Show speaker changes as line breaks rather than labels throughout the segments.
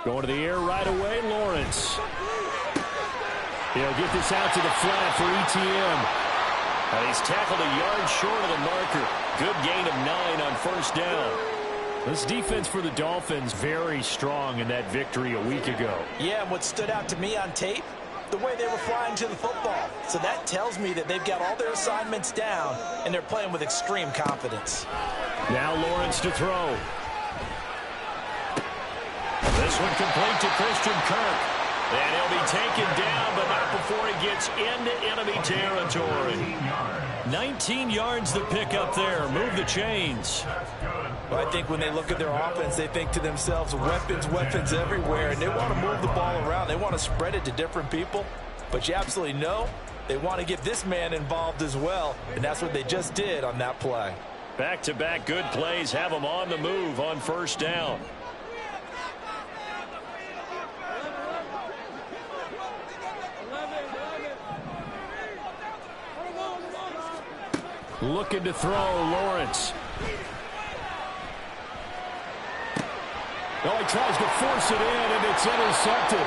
Going to the air right away, Lawrence. He'll get this out to the flat for ETN. And he's tackled a yard short of the marker. Good gain of 9 on first down. This defense for the Dolphins very strong in that victory a week ago.
Yeah, and what stood out to me on tape, the way they were flying to the football. So that tells me that they've got all their assignments down, and they're playing with extreme confidence.
Now Lawrence to throw. This one complete to Christian Kirk. And he'll be taken down, but not before he gets into enemy territory. 19 yards to pick up there. Move the chains.
Well, I think when they look at their offense, they think to themselves, weapons everywhere, and they want to move the ball around. They want to spread it to different people. But you absolutely know they want to get this man involved as well, and that's what they just did on that play.
Back-to-back good plays have them on the move on first down. Looking to throw, Lawrence. Oh, he tries to force it in, and it's intercepted.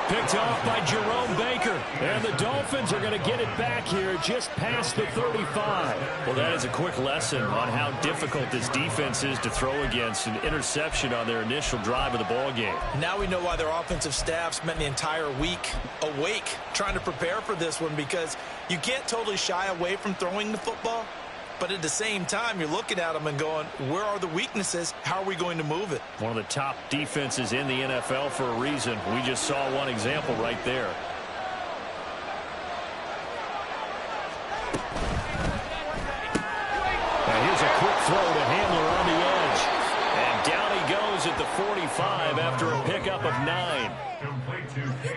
Picked off by Jerome Baker. And the Dolphins are going to get it back here just past the 35. Well, that is a quick lesson on how difficult this defense is to throw against. An interception on their initial drive of the ball game.
Now we know why their offensive staff spent the entire week awake trying to prepare for this one, because you can't totally shy away from throwing the football. But at the same time, you're looking at them and going, where are the weaknesses? How are we going to move it?
One of the top defenses in the NFL for a reason. We just saw one example right there. Now here's a quick throw to Hamler on the edge. And down he goes at the 45 after a pickup of 9.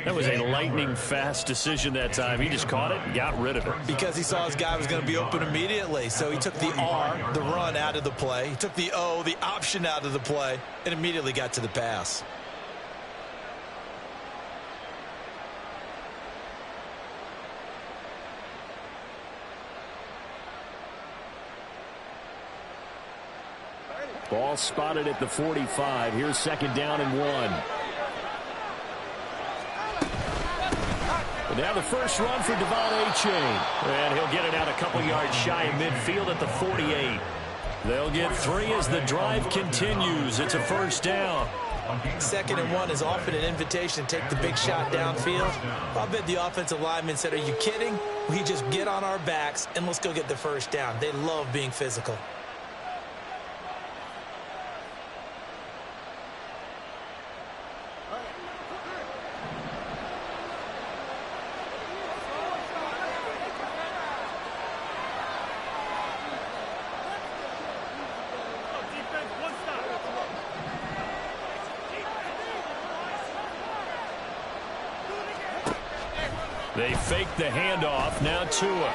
That was a lightning-fast decision that time. He just caught it and got rid of it.
Because he saw his guy was going to be open immediately. So he took the R, the run, out of the play. He took the O, the option, out of the play, and immediately got to the pass.
Ball spotted at the 45. Here's second down and 1. Now the first run for Devon Achane. And he'll get it out a couple yards shy of midfield at the 48. They'll get 3 as the drive continues. It's a first down.
2nd and 1 is often an invitation to take the big shot downfield. I bet the offensive lineman said, are you kidding? We just get on our backs and let's go get the first down. They love being physical.
They fake the handoff. Now Tua.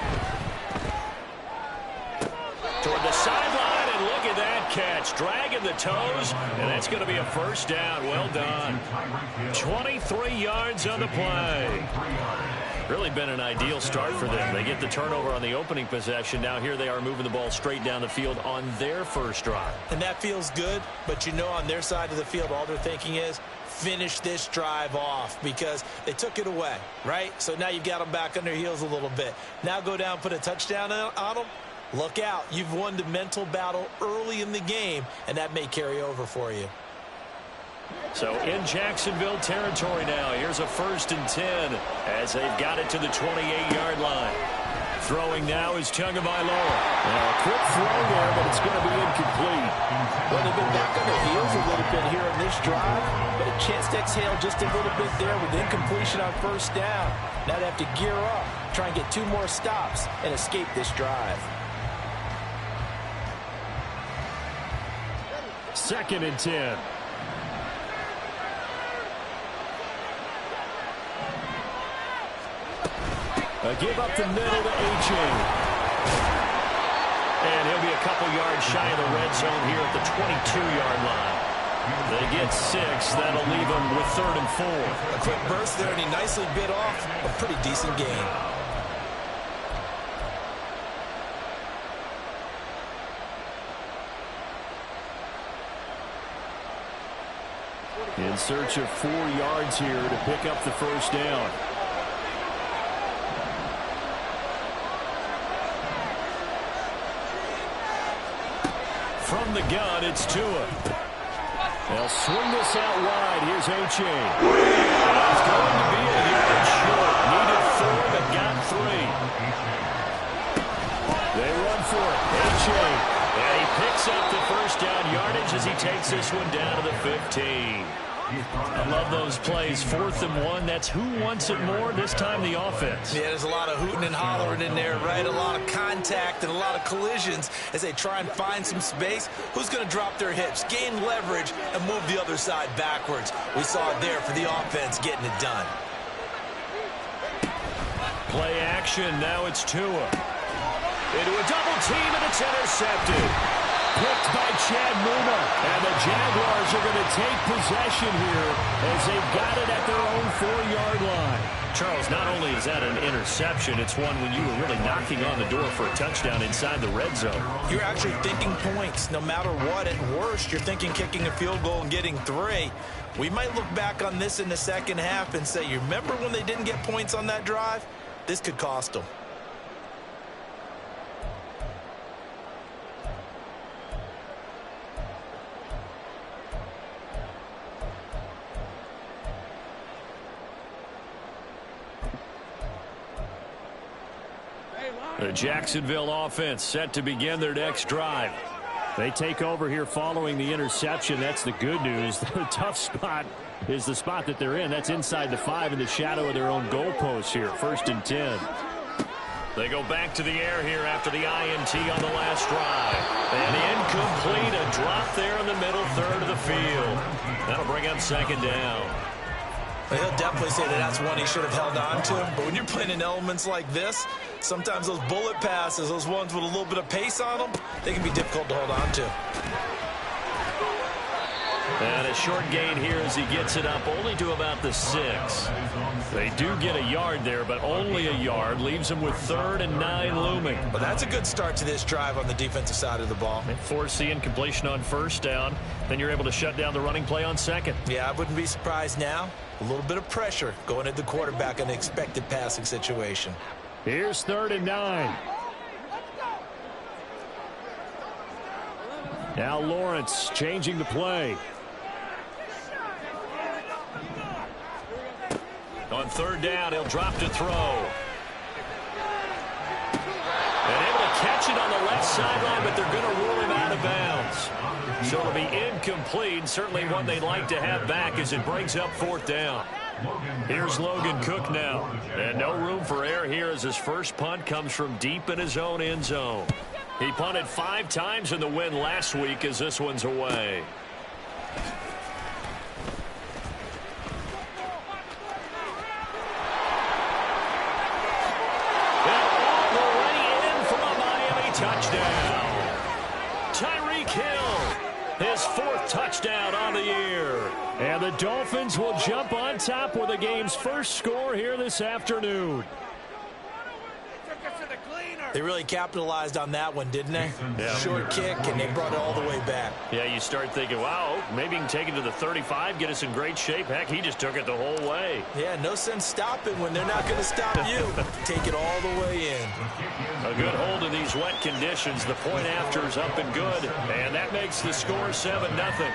Toward the sideline, and look at that catch. Dragging the toes, and that's going to be a first down. Well done. 23 yards on the play. Really been an ideal start for them. They get the turnover on the opening possession. Now here they are moving the ball straight down the field on their first drive.
And that feels good, but you know on their side of the field, all they're thinking is, finish this drive off, because they took it away, right? So now you've got them back on their heels a little bit. Now go down, put a touchdown on them. Look out. You've won the mental battle early in the game, and that may carry over for you.
So in Jacksonville territory now. Here's a 1st and 10 as they've got it to the 28-yard line. Throwing now is Tagovailoa. A quick throw there, but it's going to be incomplete.
Well, they've been back on their heels a little bit here in this drive, but a chance to exhale just a little bit there with incompletion on first down. Now they have to gear up, try and get 2 more stops, and escape this drive.
2nd and 10. Give up the middle to Achane. And he'll be a couple yards shy of the red zone here at the 22-yard line. They get 6. That'll leave them with 3rd and 4.
A quick burst there, and he nicely bit off a pretty decent gain.
In search of 4 yards here to pick up the first down. From the gun, it's Tua. They'll swing this out wide. Here's Achane. It's going to be a yard short. Needed 4, but got 3. They run for it. Achane. And he picks up the first down yardage as he takes this one down to the 15. I love those plays. 4th and 1. That's who wants it more. This time the offense.
Yeah, there's a lot of hooting and hollering in there, right? A lot of contact and a lot of collisions as they try and find some space. Who's going to drop their hips, gain leverage, and move the other side backwards? We saw it there for the offense getting it done.
Play action. Now it's Tua. Into a double team, and it's intercepted. Picked by Chad Muma. And the Jaguars are going to take possession here as they've got it at their own 4-yard line. Charles, not only is that an interception, it's one when you were really knocking on the door for a touchdown inside the red zone.
You're actually thinking points. No matter what, at worst, you're thinking kicking a field goal and getting 3. We might look back on this in the second half and say, you remember when they didn't get points on that drive? This could cost them.
The Jacksonville offense set to begin their next drive. They take over here following the interception. That's the good news. The tough spot is the spot that they're in. That's inside the 5 in the shadow of their own goalpost here. 1st and 10. They go back to the air here after the INT on the last drive. And incomplete. A drop there in the middle 3rd of the field. That'll bring up 2nd down.
Well, he'll definitely say that that's one he should have held on to. But when you're playing in elements like this, sometimes those bullet passes, those ones with a little bit of pace on them, they can be difficult to hold on to.
And a short gain here as he gets it up only to about the 6. They do get a yard there, but only a yard. Leaves them with 3rd and 9 looming.
Well, that's a good start to this drive on the defensive side of the ball.
They force the incompletion on 1st down. Then you're able to shut down the running play on 2nd.
Yeah, I wouldn't be surprised now. A little bit of pressure going at the quarterback in the expected passing situation.
Here's 3rd and 9. Now Lawrence changing the play. On 3rd down, he'll drop to throw. And able to catch it on the left sideline, but they're going to rule him out of bounds. So it'll be incomplete. Certainly one they'd like to have back as it brings up 4th down. Here's Logan Cook now. And no room for error here as his first punt comes from deep in his own end zone. He punted 5 times in the win last week as this one's away. Touchdown. Tyreek Hill, his 4th touchdown on the year. And the Dolphins will jump on top with the game's first score here this afternoon.
They really capitalized on that one, didn't they?
Yeah.
Short kick, and they brought it all the way back.
Yeah, you start thinking, wow, maybe he can take it to the 35, get us in great shape. Heck, he just took it the whole way.
Yeah, no sense stopping when they're not going to stop you. Take it all the way in.
A good hold in these wet conditions. The point after is up and good, and that makes the score 7-0.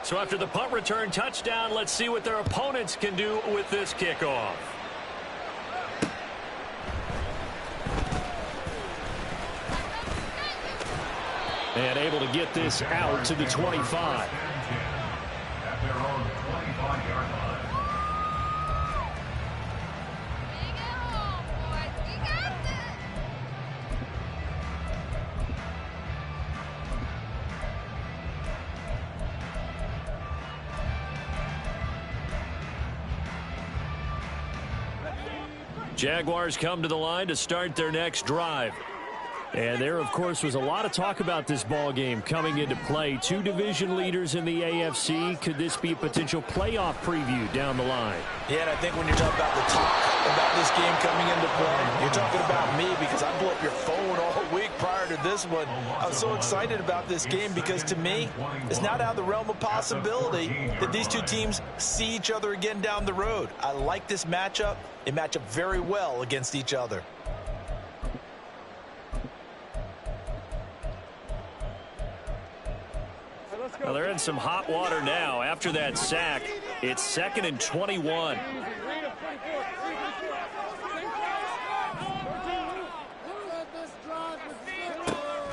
So after the punt return touchdown, let's see what their opponents can do with this kickoff. And able to get this out to the 25. Jaguars come to the line to start their next drive. And there, of course, was a lot of talk about this ball game coming into play. Two division leaders in the AFC. Could this be a potential playoff preview down the line?
Yeah, and I think when you're talking about the talk about this game coming into play, you're talking about me because I blew up your phone all week prior to this one. I was so excited about this game because, to me, it's not out of the realm of possibility that these two teams see each other again down the road. I like this matchup. They match up very well against each other.
Well, they're in some hot water now. After that sack, it's 2nd and 21.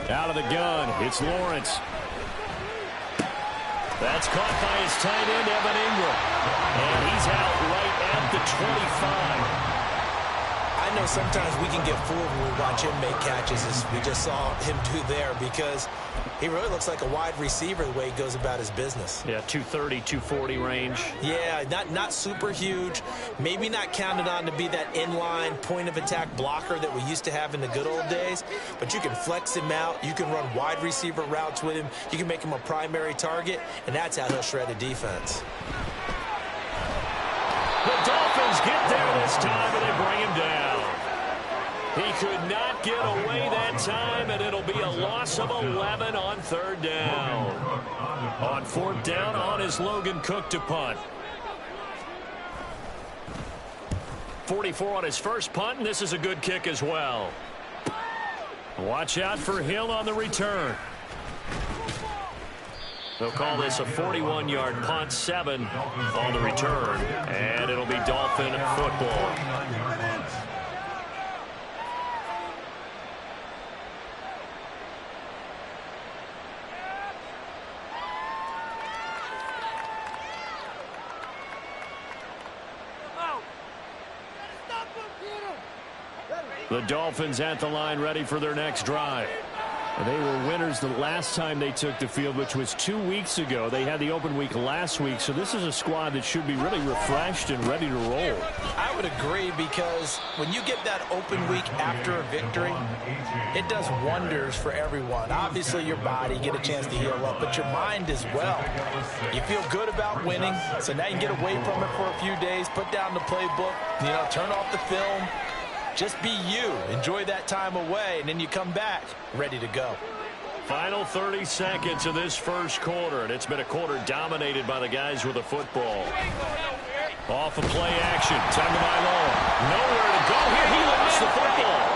Out of the gun, it's Lawrence. That's caught by his tight end, Evan Ingram. And he's out right at the 25.
I know sometimes we can get fooled when we watch him make catches, as we just saw him do there, because he really looks like a wide receiver the way he goes about his business.
Yeah, 230, 240 range.
Yeah, not super huge. Maybe not counted on to be that inline point-of-attack blocker that we used to have in the good old days, but you can flex him out. You can run wide receiver routes with him. You can make him a primary target, and that's how he'll shred a defense.
The Dolphins get there this time, and they bring him down. He could not get away that time, and it'll be a loss of 11 on 3rd down. On 4th down, on is Logan Cook to punt. 44 on his first punt, and this is a good kick as well. Watch out for Hill on the return. They'll call this a 41-yard punt, 7 on the return, and it'll be Dolphin football. The Dolphins at the line, ready for their next drive. They were winners the last time they took the field, which was 2 weeks ago. They had the open week last week, so this is a squad that should be really refreshed and ready to roll.
I would agree, because when you get that open week after a victory, it does wonders for everyone. Obviously, your body, get a chance to heal up, but your mind as well. You feel good about winning, so now you can get away from it for a few days, put down the playbook, turn off the film. Just be you. Enjoy that time away, and then you come back ready to go.
Final 30 seconds of this first quarter, and it's been a quarter dominated by the guys with the football. Off of play action. Tagovailoa. Nowhere to go here. He lost the football.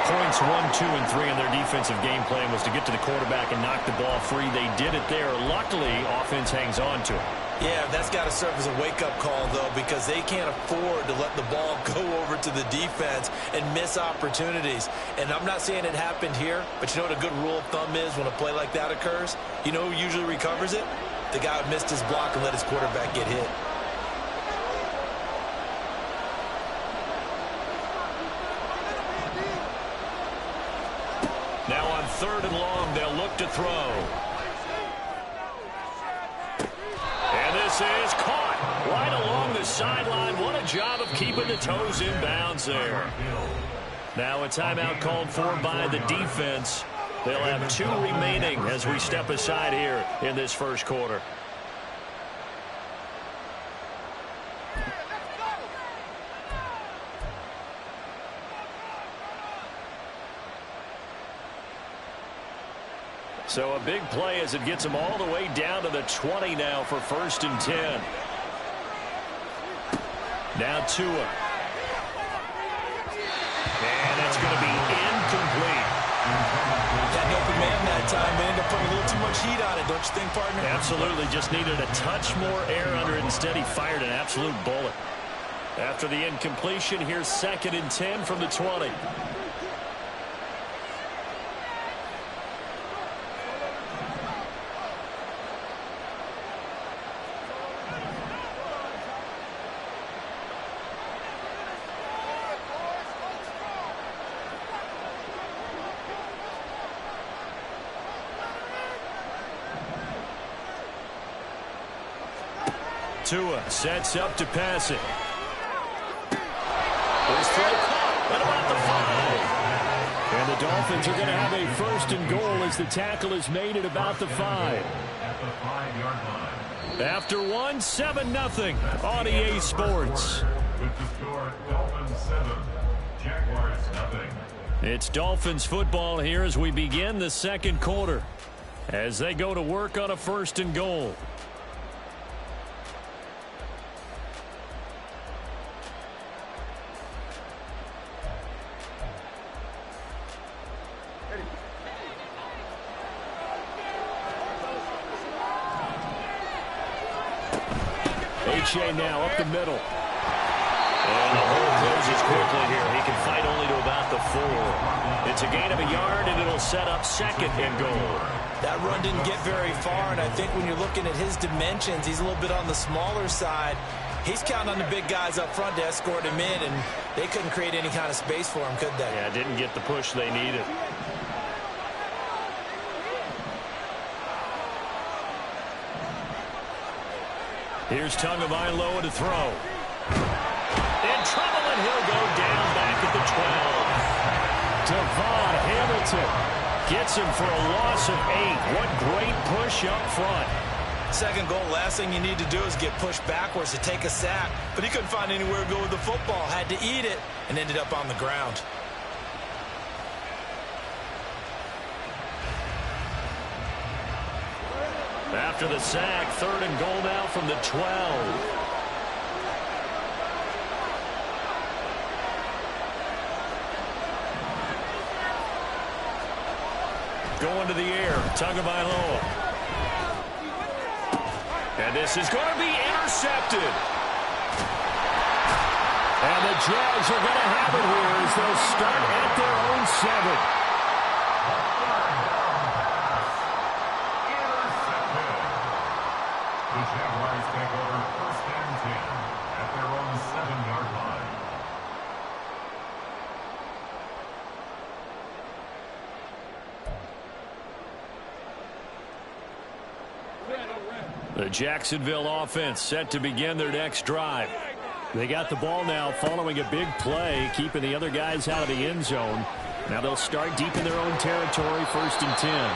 Points 1, 2, and 3 in their defensive game plan was to get to the quarterback and knock the ball free. They did it there. Luckily, offense hangs on to it.
Yeah, that's got to serve as a wake-up call, though, because they can't afford to let the ball go over to the defense and miss opportunities. And I'm not saying it happened here, but you know what a good rule of thumb is when a play like that occurs? You know who usually recovers it? The guy who missed his block and let his quarterback get hit.
Now on 3rd and long, they'll look to throw. And this is caught right along the sideline. What a job of keeping the toes in bounds there. Now a timeout called for by the defense. They'll have 2 remaining as we step aside here in this first quarter. So a big play as it gets them all the way down to the 20 now for 1st and 10. Now Tua. And it's going to be incomplete.
Got an open man that time. They end up putting a little too much heat on it, don't you think, partner?
Absolutely. Just needed a touch more air under it. Instead, he fired an absolute bullet. After the incompletion, here's 2nd and 10 from the 20. Tua sets up to pass it. His throw the Dolphins are going to have a 1st and goal as the tackle is made at about the 5.
At the 5-yard line.
After 1, 7-0 on EA Sports.
With the score, Dolphins 7, Jaguars nothing.
It's Dolphins football here as we begin the second quarter, as they go to work on a 1st and goal. H.A. now up the middle. And the hole closes quickly here. He can fight only to about the 4. It's a gain of a yard, and it'll set up 2nd and goal.
That run didn't get very far, and I think when you're looking at his dimensions, he's a little bit on the smaller side. He's counting on the big guys up front to escort him in, and they couldn't create any kind of space for him, could they?
Yeah, didn't get the push they needed. Here's Tagovailoa to throw. In trouble, and he'll go down back at the 12. Devon Hamilton gets him for a loss of 8. What great push up front.
2nd goal, last thing you need to do is get pushed backwards to take a sack. But he couldn't find anywhere to go with the football. Had to eat it and ended up on the ground.
After the sack, 3rd and goal now from the 12. Going to the air, Tagovailoa. And this is going to be intercepted. And the Jags are going to have it here as they'll start at their own 7.
The Jaguars take over 1st and 10 at their own 7-yard line.
The Jacksonville offense set to begin their next drive. They got the ball now following a big play, keeping the other guys out of the end zone. Now they'll start deep in their own territory, 1st and 10.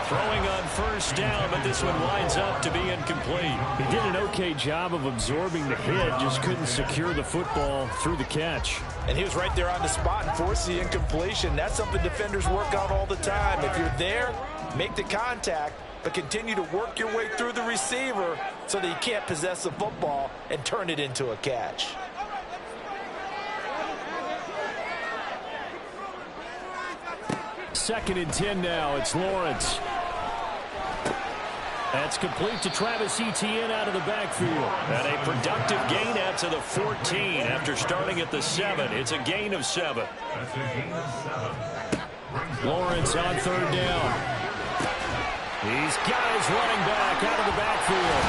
Throwing on 1st down, but this one winds up to be incomplete. He did an okay job of absorbing the hit, just couldn't secure the football through the catch.
And he was right there on the spot and forced the incompletion. That's something defenders work on all the time. If you're there, make the contact, but continue to work your way through the receiver so that you can't possess the football and turn it into a catch.
Second and 10 now. It's Lawrence. That's complete to Travis Etienne out of the backfield. And a productive gain out to the 14 after starting at the 7. It's a gain of 7.
That's a gain of 7.
Lawrence on 3rd down. He's got his running back out of the backfield.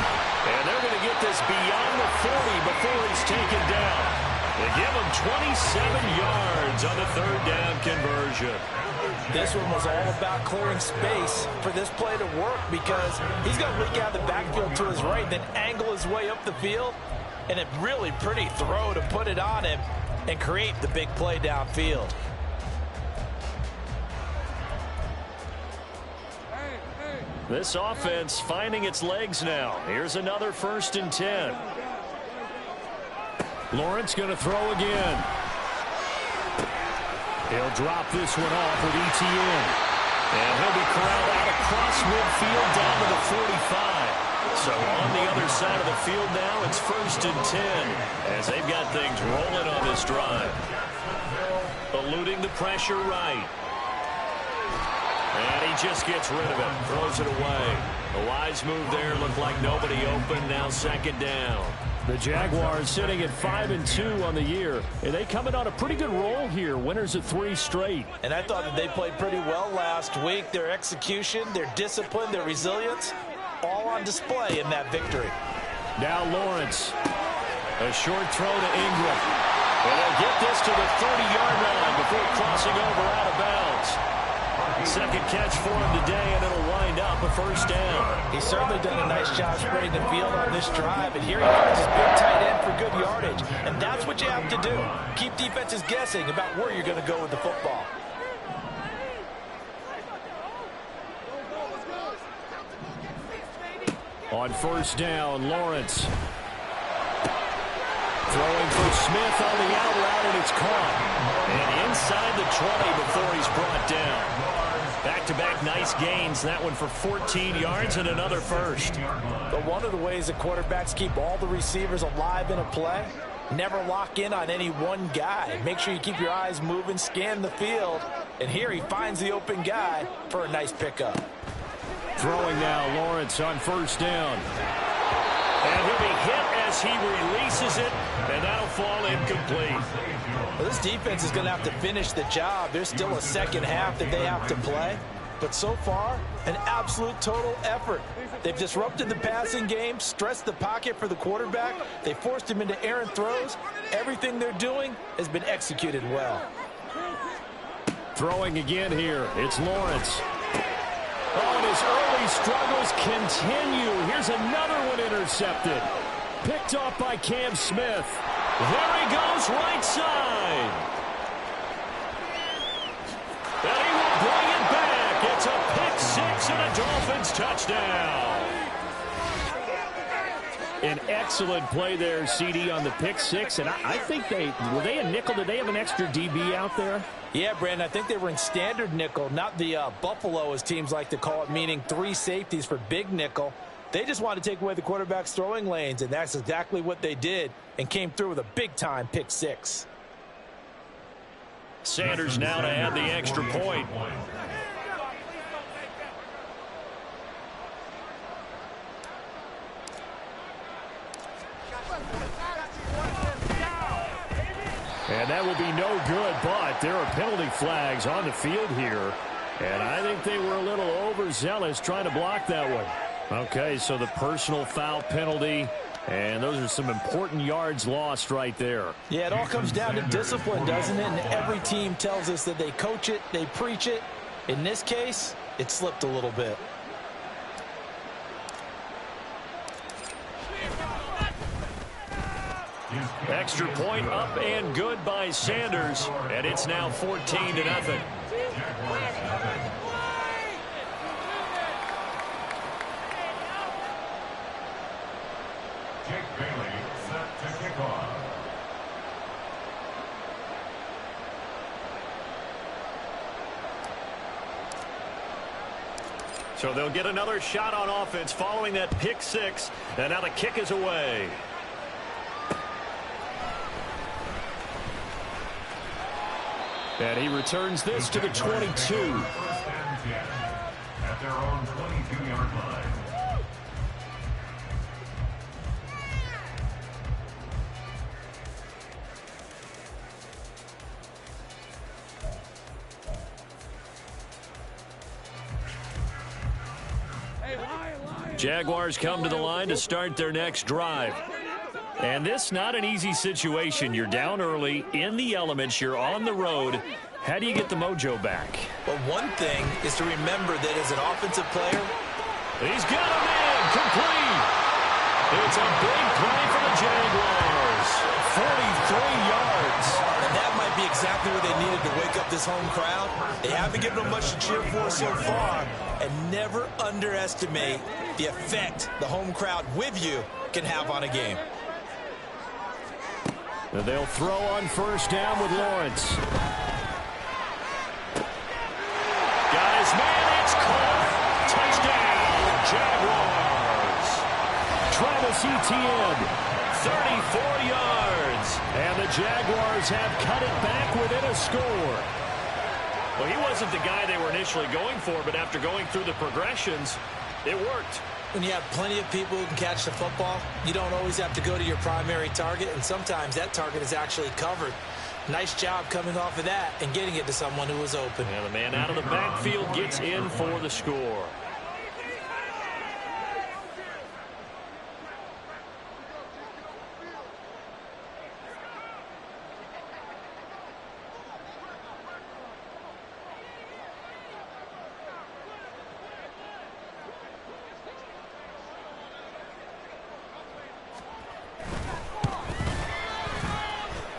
And they're going to get this beyond the 40 before he's taken down. They give him 27 yards on the 3rd down conversion.
This one was all about clearing space for this play to work because he's going to leak out the backfield to his right, then angle his way up the field, and a really pretty throw to put it on him and create the big play downfield.
This offense finding its legs now. Here's another 1st and 10. Lawrence going to throw again. He'll drop this one off with Etienne. And he'll be corralled out across midfield down to the 45. So on the other side of the field now, it's 1st and 10 as they've got things rolling on this drive. Eluding the pressure right. And he just gets rid of it, throws it away. A wise move there, looked like nobody open, now 2nd down. The Jaguars sitting at 5-2 on the year, and they coming on a pretty good roll here, winners of 3 straight.
And I thought that they played pretty well last week. Their execution, their discipline, their resilience, all on display in that victory.
Now Lawrence, a short throw to Ingram. And they'll get this to the 30-yard line before crossing over out of bounds. 2nd catch for him today, and it'll wind up a 1st down.
He's certainly done a nice job spreading the field on this drive, and here he finds his big tight end for good yardage. And that's what you have to do. Keep defenses guessing about where you're going to go with the football.
On first down, Lawrence. Throwing for Smith on the out route, and it's caught. And inside the 20 before he's brought down. Back-to-back nice gains. That one for 14 yards and another first.
But one of the ways that quarterbacks keep all the receivers alive in a play, never lock in on any one guy. Make sure you keep your eyes moving, scan the field. And here he finds the open guy for a nice pickup.
Throwing now, Lawrence on first down. And he'll be hit as he releases it, and that'll fall incomplete.
Well, this defense is going to have to finish the job. There's still a second half that they have to play. But so far, an absolute total effort. They've disrupted the passing game, stressed the pocket for the quarterback. They forced him into errant throws. Everything they're doing has been executed well.
Throwing again here. It's Lawrence. Oh, and his early struggles continue. Here's another one intercepted. Picked off by Cam Smith. There he goes, right side. And he will bring it back. It's a pick six and a Dolphins touchdown. An excellent play there, CD, on the pick six. And I think were they a nickel? Did they have an extra DB out there?
Yeah, Brandon, I think they were in standard nickel, not the Buffalo, as teams like to call it, meaning three safeties for big nickel. They just wanted to take away the quarterback's throwing lanes, and that's exactly what they did and came through with a big-time pick six.
Sanders now to add the extra point. And that will be no good, but there are penalty flags on the field here. And I think they were a little overzealous trying to block that one. Okay, so the personal foul penalty, and those are some important yards lost right there.
Yeah, it all comes down to discipline, doesn't it? And every team tells us that they coach it, they preach it. In this case, it slipped a little bit.
Extra point up and good by Sanders, and it's now 14-0.
Jake Bailey set to kick off.
So they'll get another shot on offense following that pick six, and now the kick is away. And he returns this to the 22.
First and 10 at their own 22-yard line.
Jaguars come to the line to start their next drive. And this not an easy situation. You're down early, in the elements, you're on the road. How do you get the mojo back?
Well, one thing is to remember that as an offensive player,
he's got a man complete. It's a big play for the Jaguars. 43 yards.
and that might be exactly what they needed to wake up this home crowd. They haven't given them much to cheer for so far, and never underestimate the effect the home crowd with you can have on a game.
They'll throw on first down with Lawrence. Guys, man, it's caught. Touchdown, Jaguars. Travis Etienne, 34 yards. And the Jaguars have cut it back within a score. Well, he wasn't the guy they were initially going for, but after going through the progressions, it worked.
When you have plenty of people who can catch the football, you don't always have to go to your primary target, and sometimes that target is actually covered. Nice job coming off of that and getting it to someone who was open.
And the man out of the backfield gets in for the score.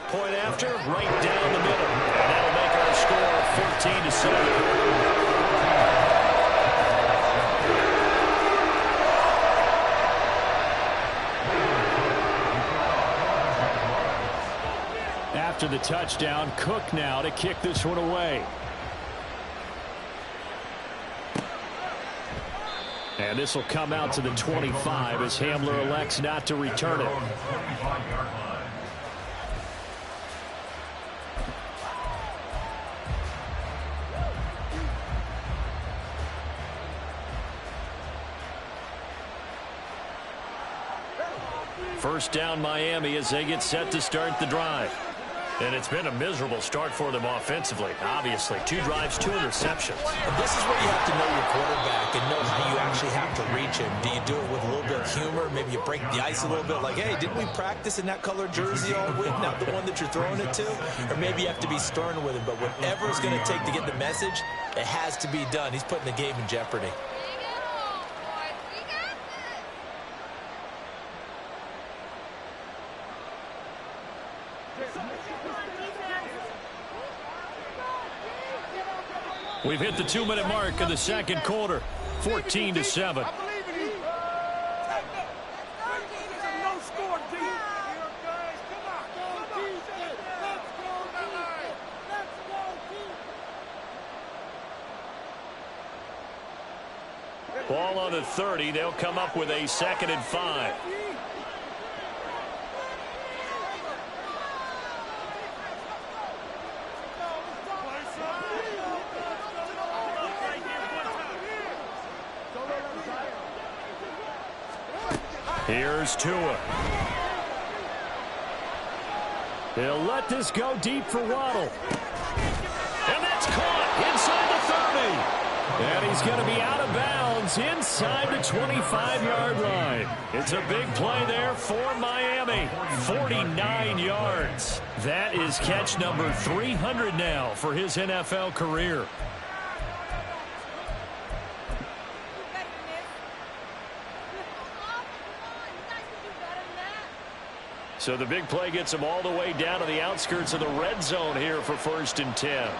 Point after, right down the middle. And that'll make our score 14-7. to the touchdown. Cook now to kick this one away. And this will come out to the 25 as Hamler elects not to return it. First down Miami as they get set to start the drive. And it's been a miserable start for them offensively, obviously. 2 drives, 2 interceptions.
And this is where you have to know your quarterback and know how you actually have to reach him. Do you do it with a little bit of humor? Maybe you break the ice a little bit, like, hey, didn't we practice in that color jersey all week, not the one that you're throwing it to? Or maybe you have to be stern with him. But whatever it's going to take to get the message, it has to be done. He's putting the game in jeopardy.
We've hit the 2-minute mark of the second quarter. 14-7. Ball on the 30. They'll come up with a 2nd and 5. Here's Tua. He'll let this go deep for Waddle. And that's caught inside the 30. And he's going to be out of bounds inside the 25-yard line. It's a big play there for Miami. 49 yards. That is catch number 300 now for his NFL career. So the big play gets him all the way down to the outskirts of the red zone here for 1st and 10.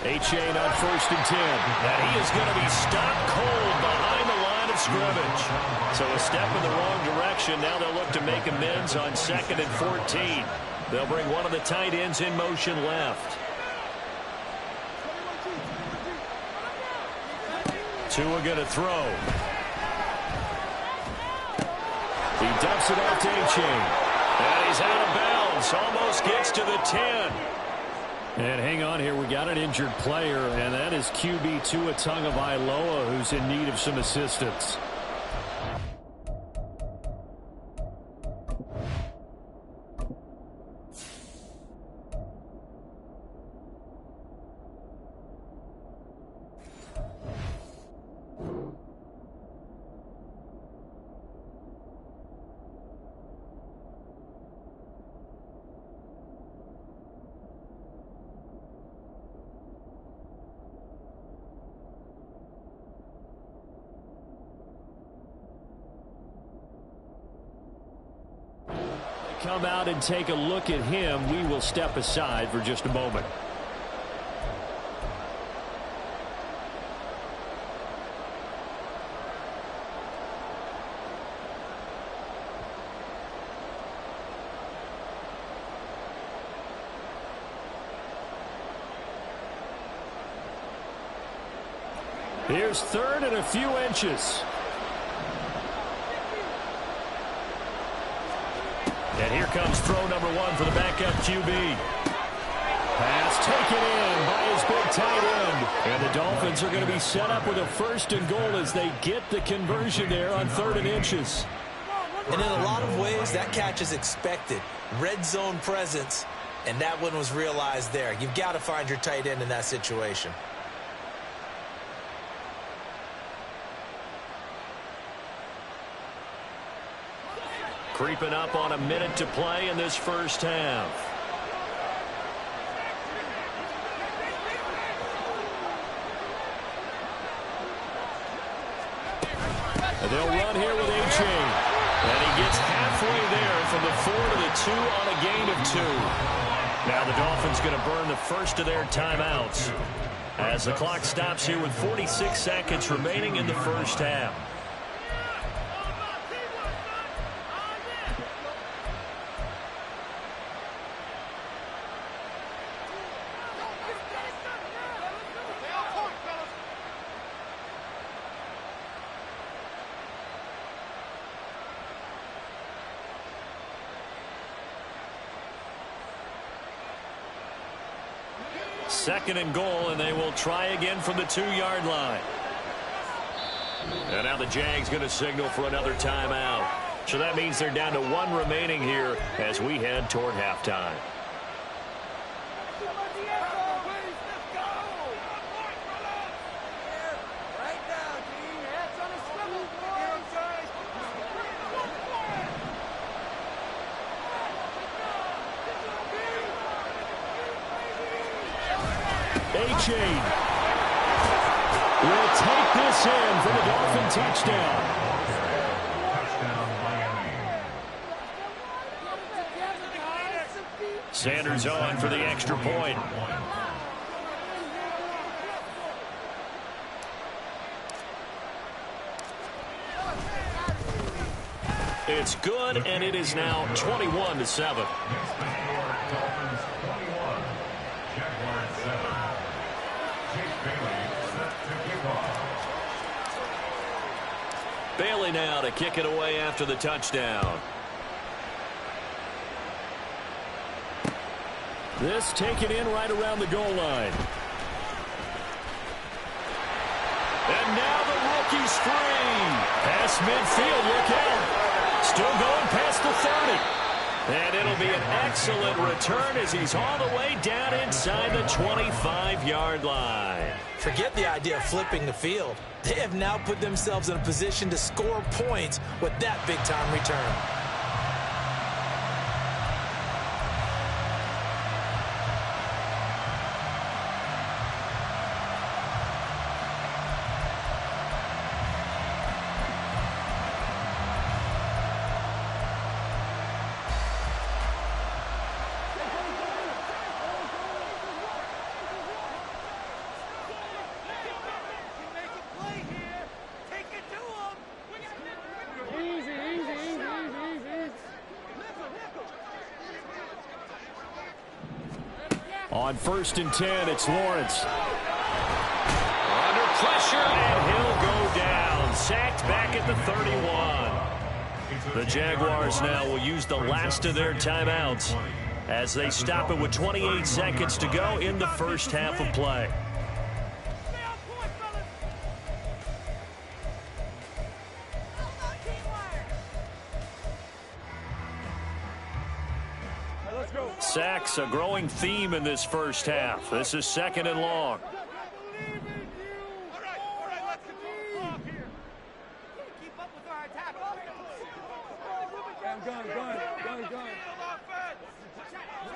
Achane on 1st and 10. And he is going to be stopped cold behind the line of scrimmage. So a step in the wrong direction. Now they'll look to make amends on 2nd and 14. They'll bring one of the tight ends in motion left. Tua going to throw. He dumps it off to Achane. And he's out of bounds. Almost gets to the 10. And hang on here. We got an injured player, and that is QB Tua Tagovailoa, who's in need of some assistance. Come out and take a look at him. We will step aside for just a moment. Here's 3rd and a few inches. And here comes throw number 1 for the backup QB. Pass taken in by his big tight end. And the Dolphins are going to be set up with a 1st and goal as they get the conversion there on 3rd and inches.
And in a lot of ways, that catch is expected. Red zone presence, and that one was realized there. You've got to find your tight end in that situation.
Creeping up on a minute to play in this first half. And they'll run here with Achane. And he gets halfway there from the 4 to the 2 on a gain of 2. Now the Dolphins going to burn the first of their timeouts as the clock stops here with 46 seconds remaining in the first half. 2nd and goal, and they will try again from the 2-yard line. And now the Jags going to signal for another timeout. So that means they're down to 1 remaining here as we head toward halftime. Achane will take this in for the Dolphin touchdown.
Touchdown, Miami.
Sanders on for the extra point. It's good, and it is now 21-7.
Next score, Dolphins 21, Jaguars 7. Jake Bailey set to kick off.
Bailey now to kick it away after the touchdown. This taken in right around the goal line. And now the rookie's free. Past midfield, look out. Still going past the 30. And it'll be an excellent return as he's all the way down inside the 25-yard line.
Forget the idea of flipping the field. They have now put themselves in a position to score points with that big-time return.
On 1st and 10, it's Lawrence. Under pressure, and he'll go down. Sacked back at the 31. The Jaguars now will use the last of their timeouts as they stop it with 28 seconds to go in the first half of play. Sacks, a growing theme in this first half. This is 2nd and long.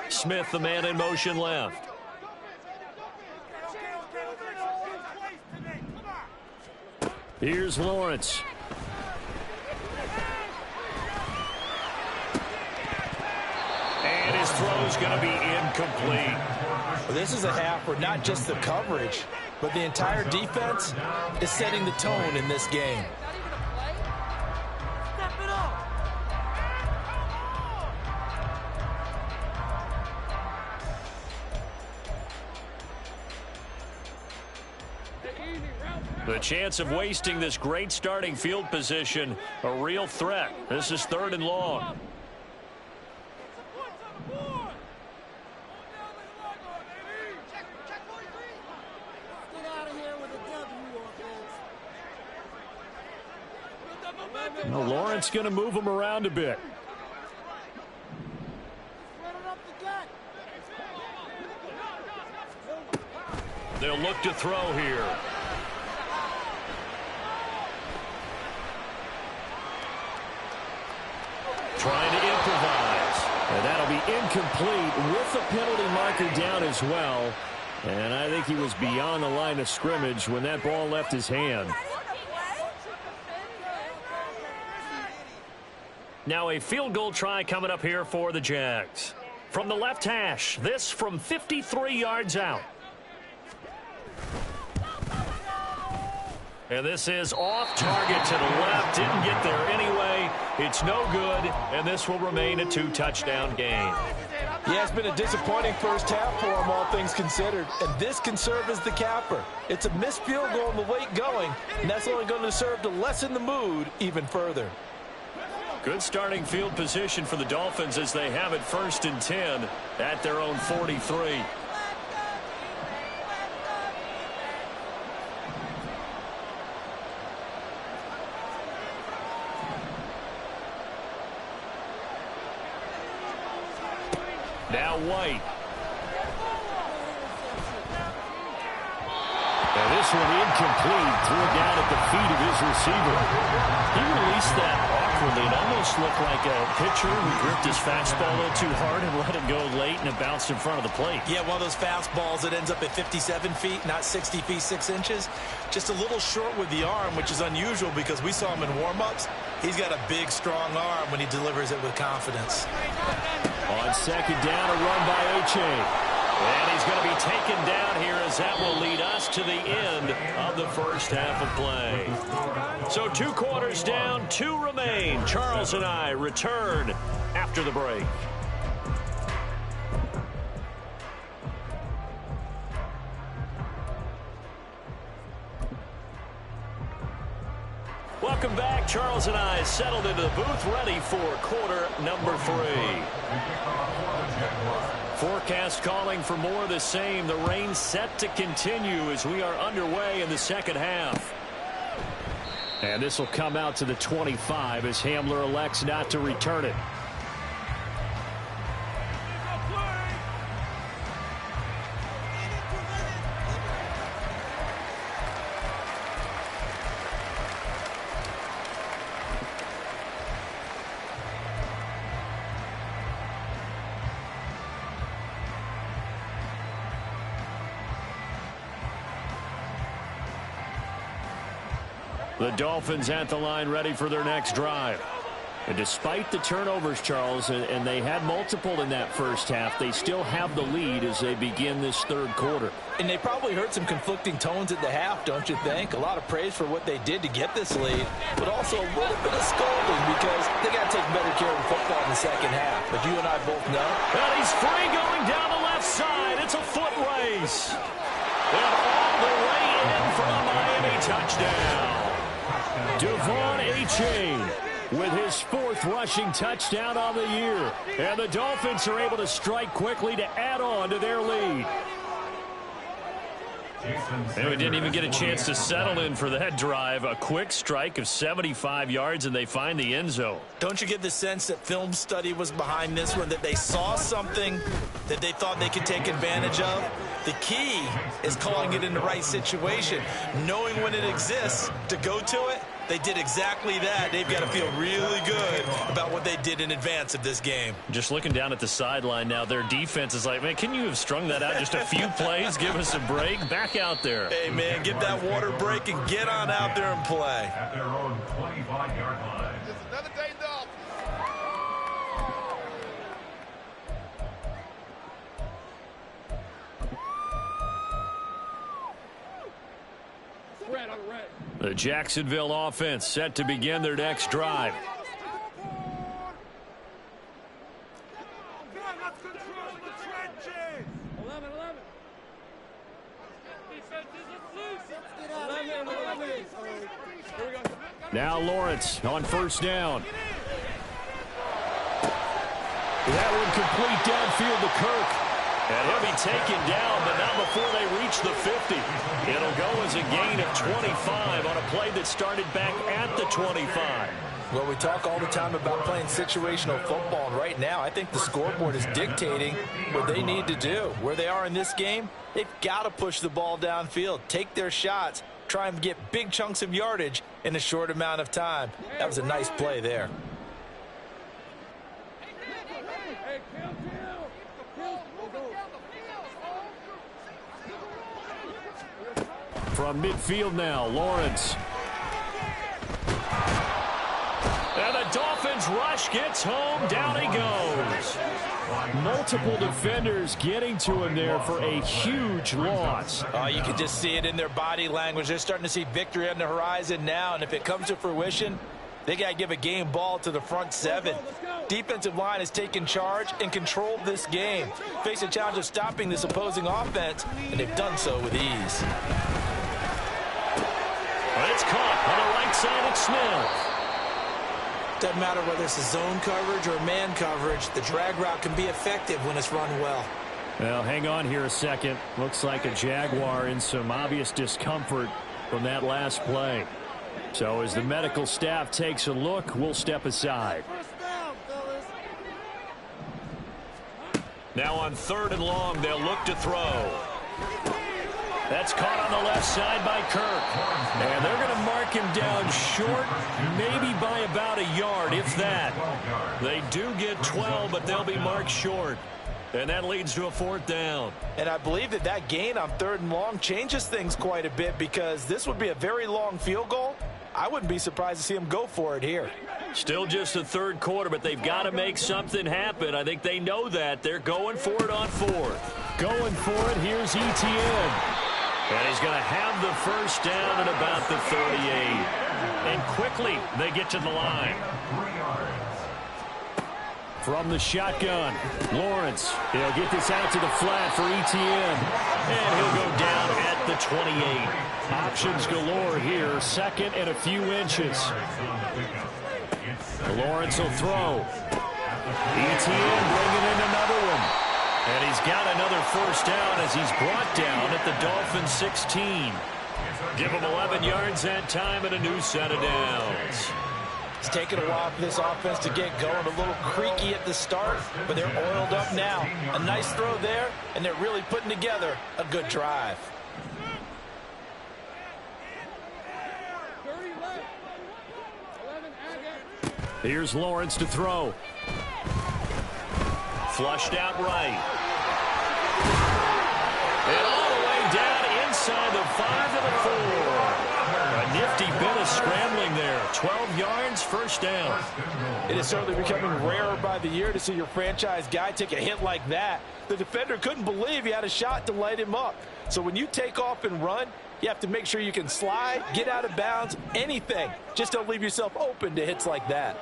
Smith, the man in motion left. Here's Lawrence. And his throw's going to be incomplete.
Well, this is a half where not just the coverage, but the entire defense is setting the tone in this game.
The chance of wasting this great starting field position, a real threat. This is 3rd and long. Now Lawrence going to move him around a bit. They'll look to throw here. Trying to improvise. And that'll be incomplete with the penalty marker down as well. And I think he was beyond the line of scrimmage when that ball left his hand. Now a field goal try coming up here for the Jags. From the left hash, this from 53 yards out. And this is off target to the left. Didn't get there anyway. It's no good, and this will remain a 2-touchdown game.
Yeah, it's been a disappointing first half for him, all things considered. And this can serve as the capper. It's a missed field goal in the late going, and that's only going to serve to lessen the mood even further.
Good starting field position for the Dolphins as they have it 1st and 10 at their own 43. Now White. And this one incomplete. Threw it down at the feet of his receiver. He released that awkwardly. It almost looked like a pitcher who gripped his fastball a little too hard and let it go late, and it bounced in front of the plate.
Yeah, one of those fastballs that ends up at 57 feet, not 60 feet, 6 inches. Just a little short with the arm, which is unusual because we saw him in warm-ups. He's got a big, strong arm when he delivers it with confidence.
On second down, a run by Uche. And he's going to be taken down here as that will lead us to the end of the first half of play. So 2 quarters down, 2 remain. Charles and I return after the break. Welcome back. Charles and I settled into the booth, ready for quarter number 3. Forecast calling for more of the same. The rain set to continue as we are underway in the second half. And this will come out to the 25 as Hamler elects not to return it. The Dolphins at the line ready for their next drive. And despite the turnovers, Charles, and they had multiple in that first half, they still have the lead as they begin this third quarter.
And they probably heard some conflicting tones at the half, don't you think? A lot of praise for what they did to get this lead, but also a little bit of scolding because they got to take better care of the football in the second half. But you and I both know.
And he's free going down the left side. It's a foot race. And all the way in for a Miami touchdown. Devon Achane with his 4th rushing touchdown on the year. And the Dolphins are able to strike quickly to add on to their lead. And we didn't even get a chance to settle in for that drive. A quick strike of 75 yards, and they find the end zone.
Don't you get the sense that film study was behind this one, that they saw something that they thought they could take advantage of? The key is calling it in the right situation, knowing when it exists to go to it. They did exactly that. They've got to feel really good about what they did in advance of this game.
Just looking down at the sideline now, their defense is like, man, can you have strung that out just a few plays? Give us a break. Back out there.
Hey, man, give that water break and get on out there and play.
At their own 25-yard line.
It's another day off.
The Jacksonville offense set to begin their next drive. Now Lawrence on first down. That one complete downfield to Kirk. And he'll be taken down, but not before they reach the 50. It'll go as a gain of 25 on a play that started back at the 25.
Well, we talk all the time about playing situational football, and right now I think the scoreboard is dictating what they need to do. Where they are in this game, they've got to push the ball downfield, take their shots, try and get big chunks of yardage in a short amount of time. That was a nice play there.
From midfield now, Lawrence. And the Dolphins rush gets home. Down he goes. Multiple defenders getting to him there for a huge loss.
You can just see it in their body language. They're starting to see victory on the horizon now, and if it comes to fruition, they got to give a game ball to the front 7. Defensive line has taken charge and controlled this game. Face a challenge of stopping this opposing offense, and they've done so with ease.
It's caught on the right side of Smith.
Doesn't matter whether it's a zone coverage or man coverage, the drag route can be effective when it's run well.
Well, hang on here a second. Looks like a Jaguar in some obvious discomfort from that last play. So as the medical staff takes a look, we'll step aside. Now on 3rd and long, they'll look to throw. That's caught on the left side by Kirk. And they're going to mark him down short, maybe by about a yard, if that. They do get 12, but they'll be marked short. And that leads to a 4th down.
And I believe that gain on 3rd and long changes things quite a bit, because this would be a very long field goal. I wouldn't be surprised to see him go for it here.
Still just the 3rd quarter, but they've got to make something happen. I think they know that. They're going for it on 4th. Going for it, here's Etienne. And he's going to have the 1st down at about the 38. And quickly, they get to the line. From the shotgun, Lawrence. He'll get this out to the flat for Etienne. And he'll go down at the 28. Options galore here, 2nd and a few inches. Lawrence will throw. Etienne bringing in another one. And he's got another 1st down as he's brought down at the Dolphins' 16. Give him 11 yards that time and a new set of downs.
It's taken a while for this offense to get going. A little creaky at the start, but they're oiled up now. A nice throw there, and they're really putting together a good drive.
Here's Lawrence to throw. Flushed out right. And all the way down inside the 5 to the 4. A nifty bit of scrambling there. 12 yards, 1st down.
It is certainly becoming rarer by the year to see your franchise guy take a hit like that. The defender couldn't believe he had a shot to light him up. So when you take off and run, you have to make sure you can slide, get out of bounds, anything. Just don't leave yourself open to hits like that.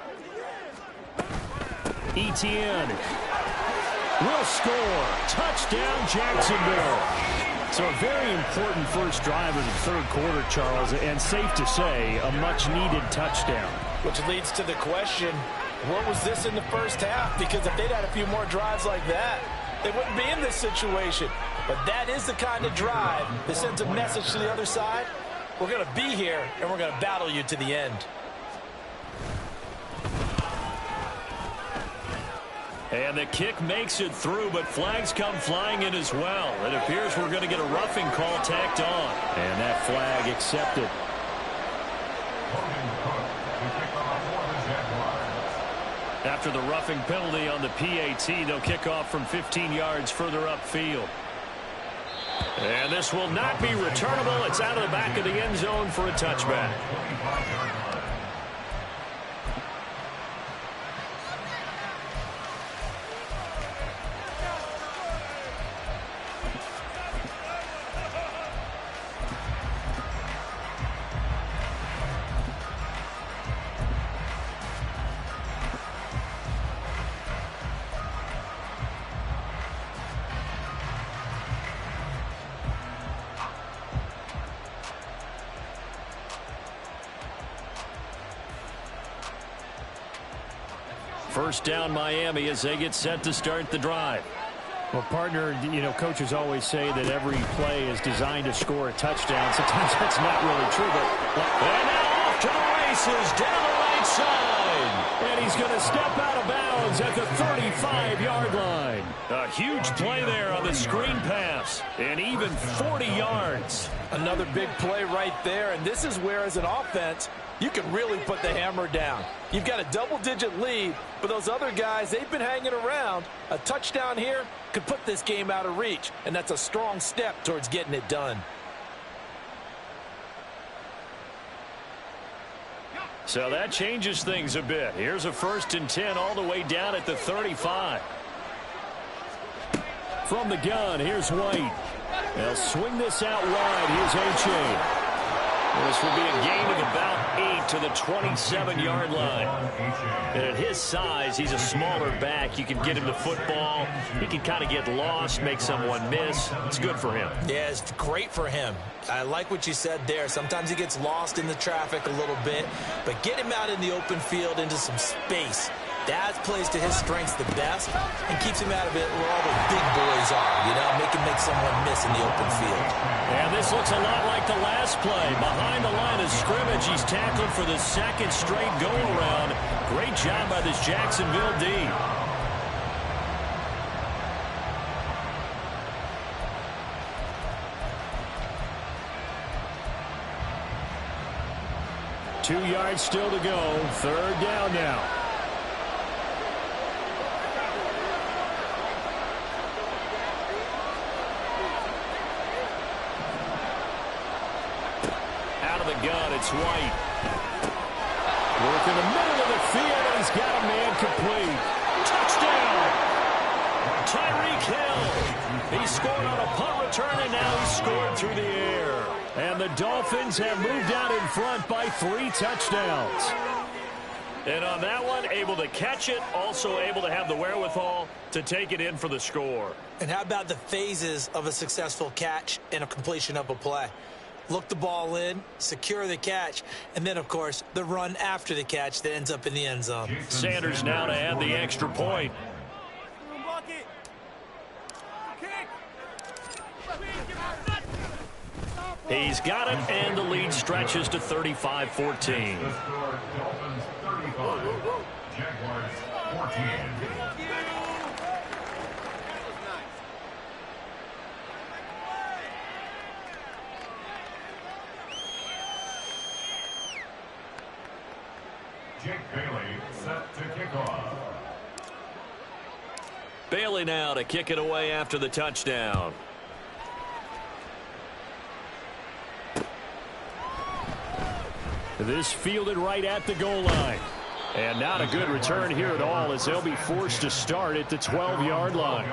Etienne will score. Touchdown, Jacksonville. So a very important first drive of the 3rd quarter, Charles, and safe to say, a much-needed touchdown.
Which leads to the question, what was this in the 1st half? Because if they'd had a few more drives like that, they wouldn't be in this situation. But that is the kind of drive that sends a message to the other side. We're going to be here, and we're going to battle you to the end.
And the kick makes it through, but flags come flying in as well. It appears we're going to get a roughing call tacked on. And that flag accepted. After the roughing penalty on the PAT, they'll kick off from 15 yards further upfield. And this will not be returnable. It's out of the back of the end zone for a touchback. First down, Miami, as they get set to start the drive. Well, partner, coaches always say that every play is designed to score a touchdown. Sometimes that's not really true, but... And now off to the races, down the right side. And he's going to step out of bounds at the 35-yard line. A huge play there on the screen pass. And even 40 yards.
Another big play right there, and this is where, as an offense, you can really put the hammer down. You've got a double-digit lead, but those other guys, they've been hanging around. A touchdown here could put this game out of reach, and that's a strong step towards getting it done.
So that changes things a bit. Here's a 1st and 10 all the way down at the 35. From the gun, here's White. They'll swing this out wide. Here's Achane. This will be a gain of about 8 to the 27-yard line. And at his size, he's a smaller back. You can get him the football. He can kind of get lost, make someone miss. It's good for him.
Yeah, it's great for him. I like what you said there. Sometimes he gets lost in the traffic a little bit, but get him out in the open field into some space. That plays to his strengths the best and keeps him out of it where all the big boys are, make him make someone miss in the open field.
And this looks a lot like the last play. Behind the line of scrimmage, he's tackled for the 2nd straight go-around. Great job by this Jacksonville D. 2 yards still to go. 3rd down now. Out of the gun, it's White. Work in the middle of the field, and he's got a man complete. Touchdown! Tyreek Hill. He scored on a punt return, and now he's scored through the air. And the Dolphins have moved out in front by 3 touchdowns. And on that one, able to catch it, also able to have the wherewithal to take it in for the score.
And how about the phases of a successful catch and a completion of a play? Look the ball in, secure the catch, and then, of course, the run after the catch that ends up in the end zone.
Sanders now to add the extra point. He's got it, and the lead stretches to 35-14.
Dolphins 35, Jaguars 14. Jake Bailey set to kick off.
Bailey now to kick it away after the touchdown. This fielded right at the goal line. And not a good return here at all, as they'll be forced to start at the 12-yard line.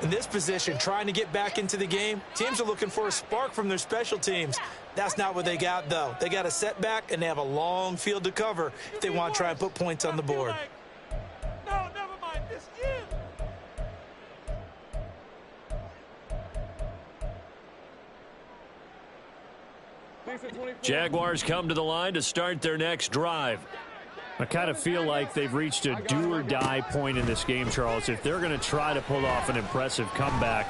In this position, trying to get back into the game, teams are looking for a spark from their special teams. That's not what they got, though. They got a setback, and they have a long field to cover if they want to try and put points on the board.
No, never mind. This is.
Jaguars come to the line to start their next drive. I kind of feel like they've reached a do-or-die point in this game, Charles. If they're going to try to pull off an impressive comeback,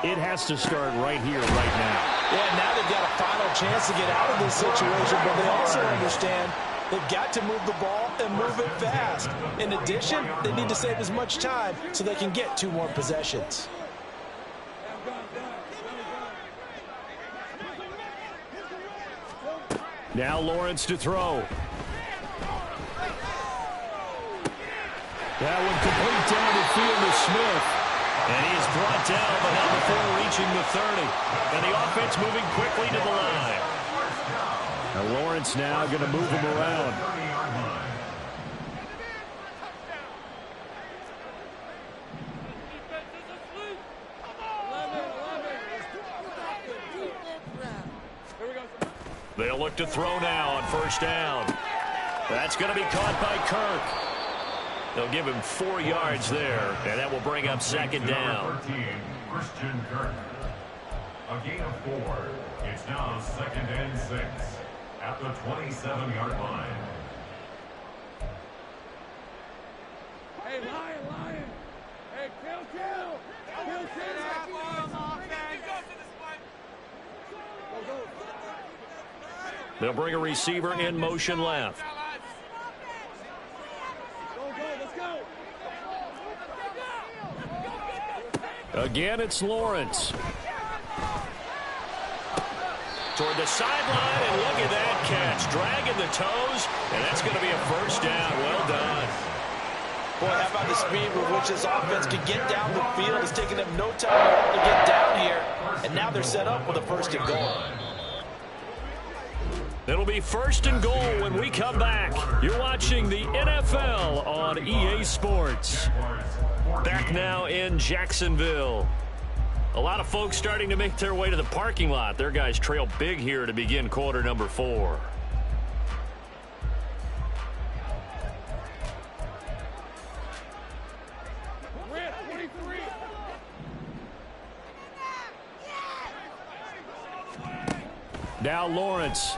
it has to start right here, right now.
Yeah, now they've got a final chance to get out of this situation, but they also understand they've got to move the ball and move it fast. In addition, they need to save as much time so they can get 2 more possessions.
Now Lawrence to throw. That one complete down the field to Smith. And he is brought down, but not before reaching the 30. And the offense moving quickly to the line. And Lawrence now going to move him around. They'll look to throw now on 1st down. That's going to be caught by Kirk. They'll give him 4 yards there, and that will bring up 2nd down.
13, Christian Kirk. A gain of 4. It's now 2nd and 6 at the 27-yard line.
Hey, Lion. Hey, kill.
They'll bring a receiver in motion left. Again, it's Lawrence. Toward the sideline, and look at that catch. Dragging the toes, and that's going to be a 1st down. Well done.
Boy, how about the speed with which this offense could get down the field? It's taking them no time to get down here, and now they're set up with a 1st and goal.
It'll be 1st and goal when we come back. You're watching the NFL on EA Sports. Back now in Jacksonville. A lot of folks starting to make their way to the parking lot. Their guys trail big here to begin quarter number 4. Now Lawrence.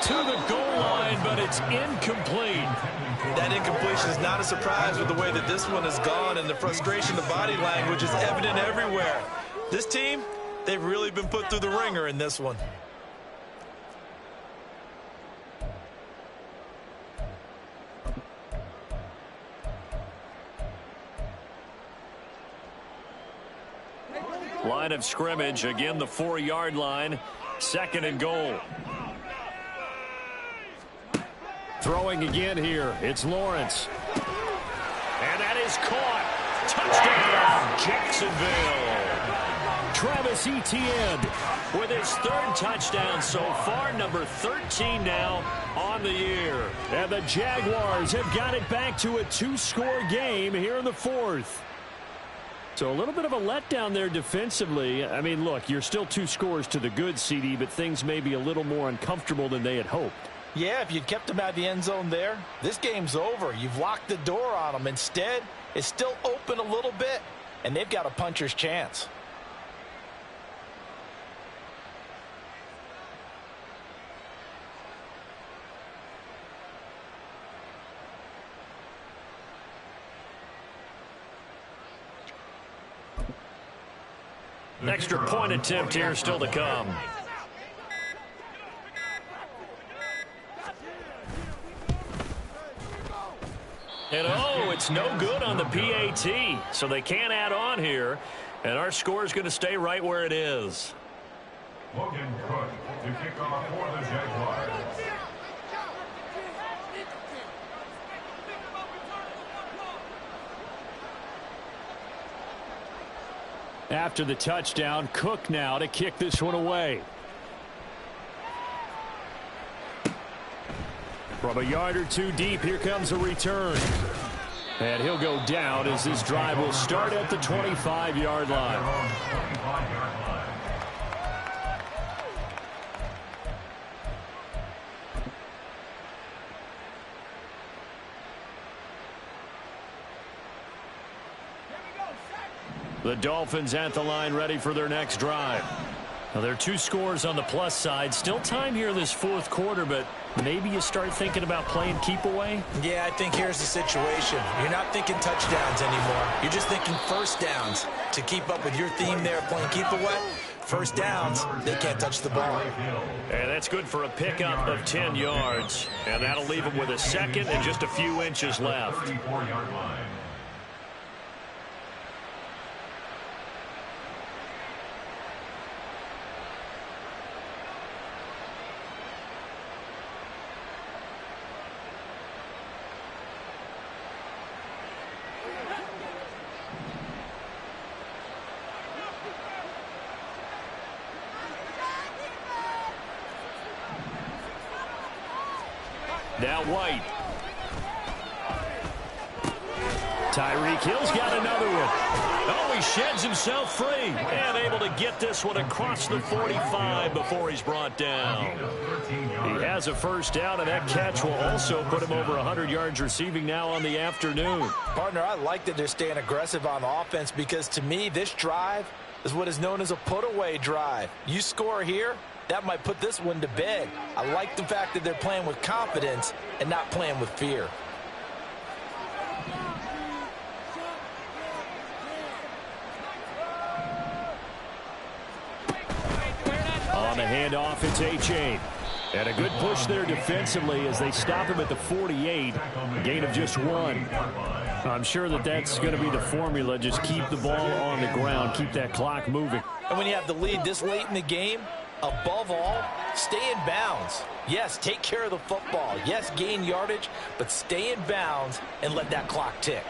To the goal line, but it's incomplete.
That incompletion is not a surprise with the way that this one has gone, and the frustration, the body language is evident everywhere. This team, they've really been put through the ringer in this one.
Line of scrimmage, again the 4-yard line. Second and goal. Throwing again here. It's Lawrence. And that is caught. Touchdown, Jacksonville. Travis Etienne with his third touchdown so far, number 13 now on the year. And the Jaguars have got it back to a 2-score game here in the fourth. So a little bit of a letdown there defensively. I mean, look, you're still 2 scores to the good, CD, but things may be a little more uncomfortable than they had hoped.
Yeah, if you'd kept them out of the end zone there, this game's over. You've locked the door on them. Instead, it's still open a little bit, and they've got a puncher's chance.
Extra point attempt here still to come. And oh, it's no good on the PAT, so they can't add on here, and our score is going to stay right where it is.
Logan Cook to kick off for the Jaguars.
After the touchdown, Cook now to kick this one away. From a yard or two deep, here comes a return. And he'll go down as this drive will start at the 25-yard line. The Dolphins at the line ready for their next drive. Now, there are 2 scores on the plus side. Still time here in this fourth quarter, but maybe you start thinking about playing keep away?
Yeah, I think here's the situation. You're not thinking touchdowns anymore. You're just thinking first downs. To keep up with your theme there, playing keep away, first downs, they can't touch the ball.
And that's good for a pickup of 10 yards. And that'll leave them with a second and just a few inches left.
34-yard line.
Now White. Tyreek Hill's got another one. Oh, he sheds himself free and able to get this one across the 45 before he's brought down. He has a first down, and that catch will also put him over 100 yards receiving now on the afternoon.
Partner, I like that they're staying aggressive on offense because to me, this drive is what is known as a put-away drive. You score here, that might put this one to bed. I like the fact that they're playing with confidence and not playing with fear.
On the handoff, it's A-Chain. And a good push there defensively as they stop him at the 48. A gain of just 1. I'm sure that that's going to be the formula. Just keep the ball on the ground. Keep that clock moving.
And when you have the lead this late in the game, above all, stay in bounds. Yes, take care of the football. Yes, gain yardage, but stay in bounds and let that clock tick.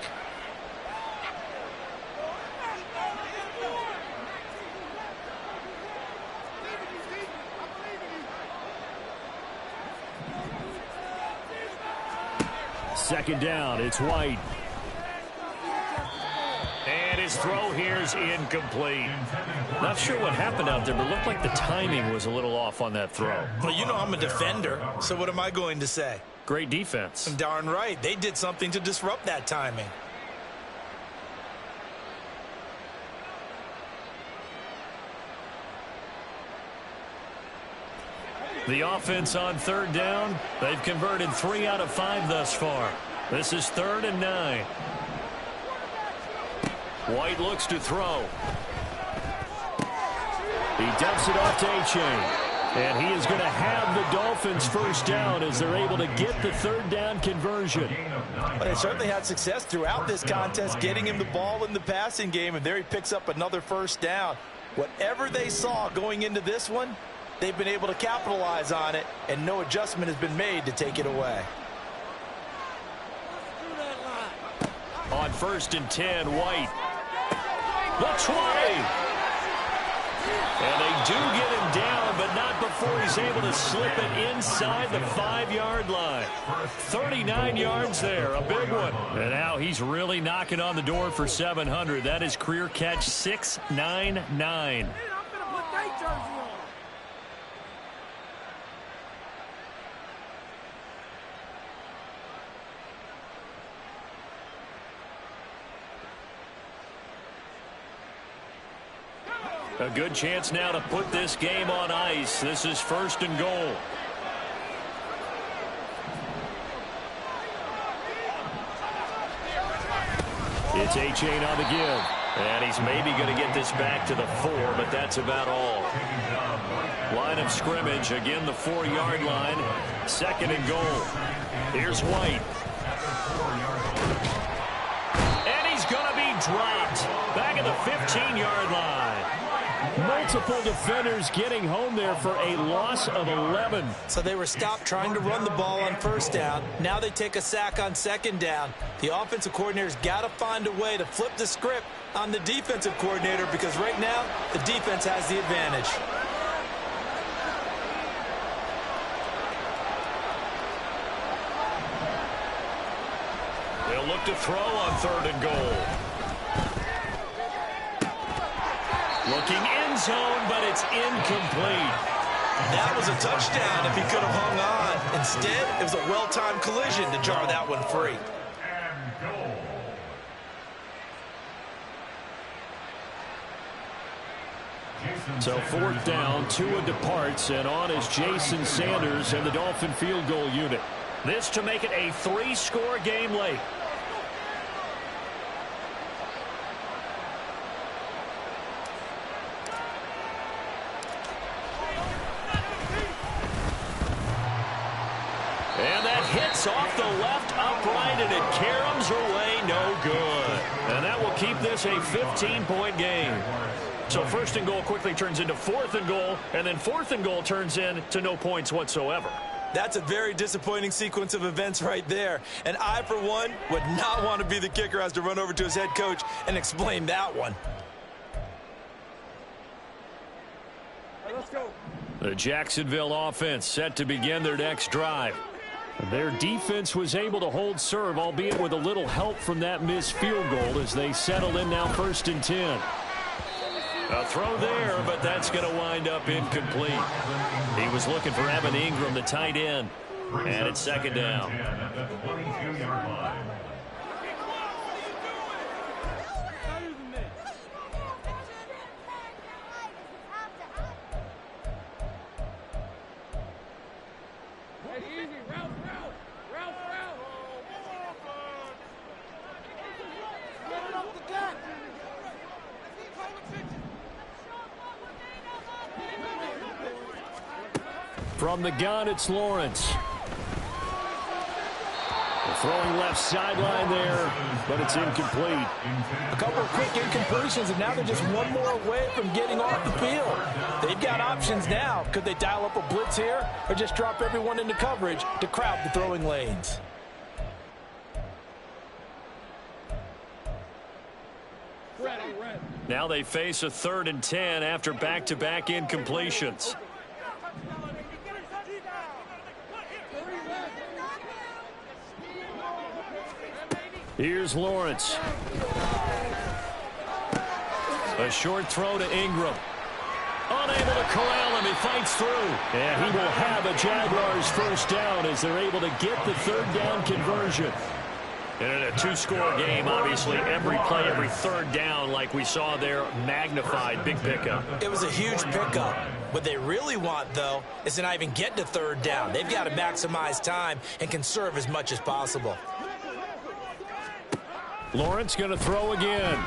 Second down, it's White. And his throw here is incomplete. Not sure what happened out there, but it looked like the timing was a little off on that throw.
Well, you know I'm a defender, so what am I going to say?
Great defense.
Darn right. They did something to disrupt that timing.
The offense on third down, they've converted 3 out of 5 thus far. This is 3rd and 9. White looks to throw. He dumps it off to A-Chain. And he is going to have the Dolphins first down as they're able to get the third down conversion.
But they certainly had success throughout this contest, getting him the ball in the passing game, and there he picks up another first down. Whatever they saw going into this one, they've been able to capitalize on it, and no adjustment has been made to take it away.
On 1st and 10, White. The 20. And they do get him down, but not before he's able to slip it inside the 5-yard line. 39 yards there, a big one. And now he's really knocking on the door for 700. That is career catch 699. A good chance now to put this game on ice. This is 1st and goal. It's Achane on the give. And he's maybe going to get this back to the 4, but that's about all. Line of scrimmage, again the 4-yard line. 2nd and goal. Here's White. And he's going to be dropped. Back at the 15-yard line. Multiple defenders getting home there for a loss of 11.
So they were stopped trying to run the ball on 1st down. Now they take a sack on 2nd down. The offensive coordinator's got to find a way to flip the script on the defensive coordinator because right now the defense has the advantage.
They'll look to throw on 3rd and goal. Looking end zone, but it's incomplete.
That was a touchdown if he could have hung on. Instead, it was a well-timed collision to jar that one free.
So 4th down, Tua departs, and on is Jason Sanders and the Dolphin field goal unit. This to make it a 3-score game late. And that hits off the left upright, and it caroms away, no good. And that will keep this a 15-point game. So 1st and goal quickly turns into 4th and goal, and then 4th and goal turns into no points whatsoever.
That's a very disappointing sequence of events right there. And I, for one, would not want to be the kicker who has to run over to his head coach and explain that one.
Let's go.
The Jacksonville offense set to begin their next drive. Their defense was able to hold serve, albeit with a little help from that missed field goal as they settle in now 1st and 10. A throw there, but that's going to wind up incomplete. He was looking for Evan Ingram, the tight end. And it's 2nd down. From the gun, it's Lawrence. Throwing left sideline there, but it's incomplete.
A couple of quick incompletions, and now they're just one more away from getting off the field. They've got options now. Could they dial up a blitz here or just drop everyone into coverage to crowd the throwing lanes?
Now they face a 3rd and 10 after back-to-back incompletions. Here's Lawrence. A short throw to Ingram. Unable to corral him. He fights through. And he will have a Jaguars 1st down as they're able to get the 3rd down conversion. And in a 2-score game, obviously, every play, every 3rd down, like we saw there, magnified. Big pickup.
It was a huge pickup. What they really want, though, is to not even get to 3rd down. They've got to maximize time and conserve as much as possible. Lawrence going to throw again.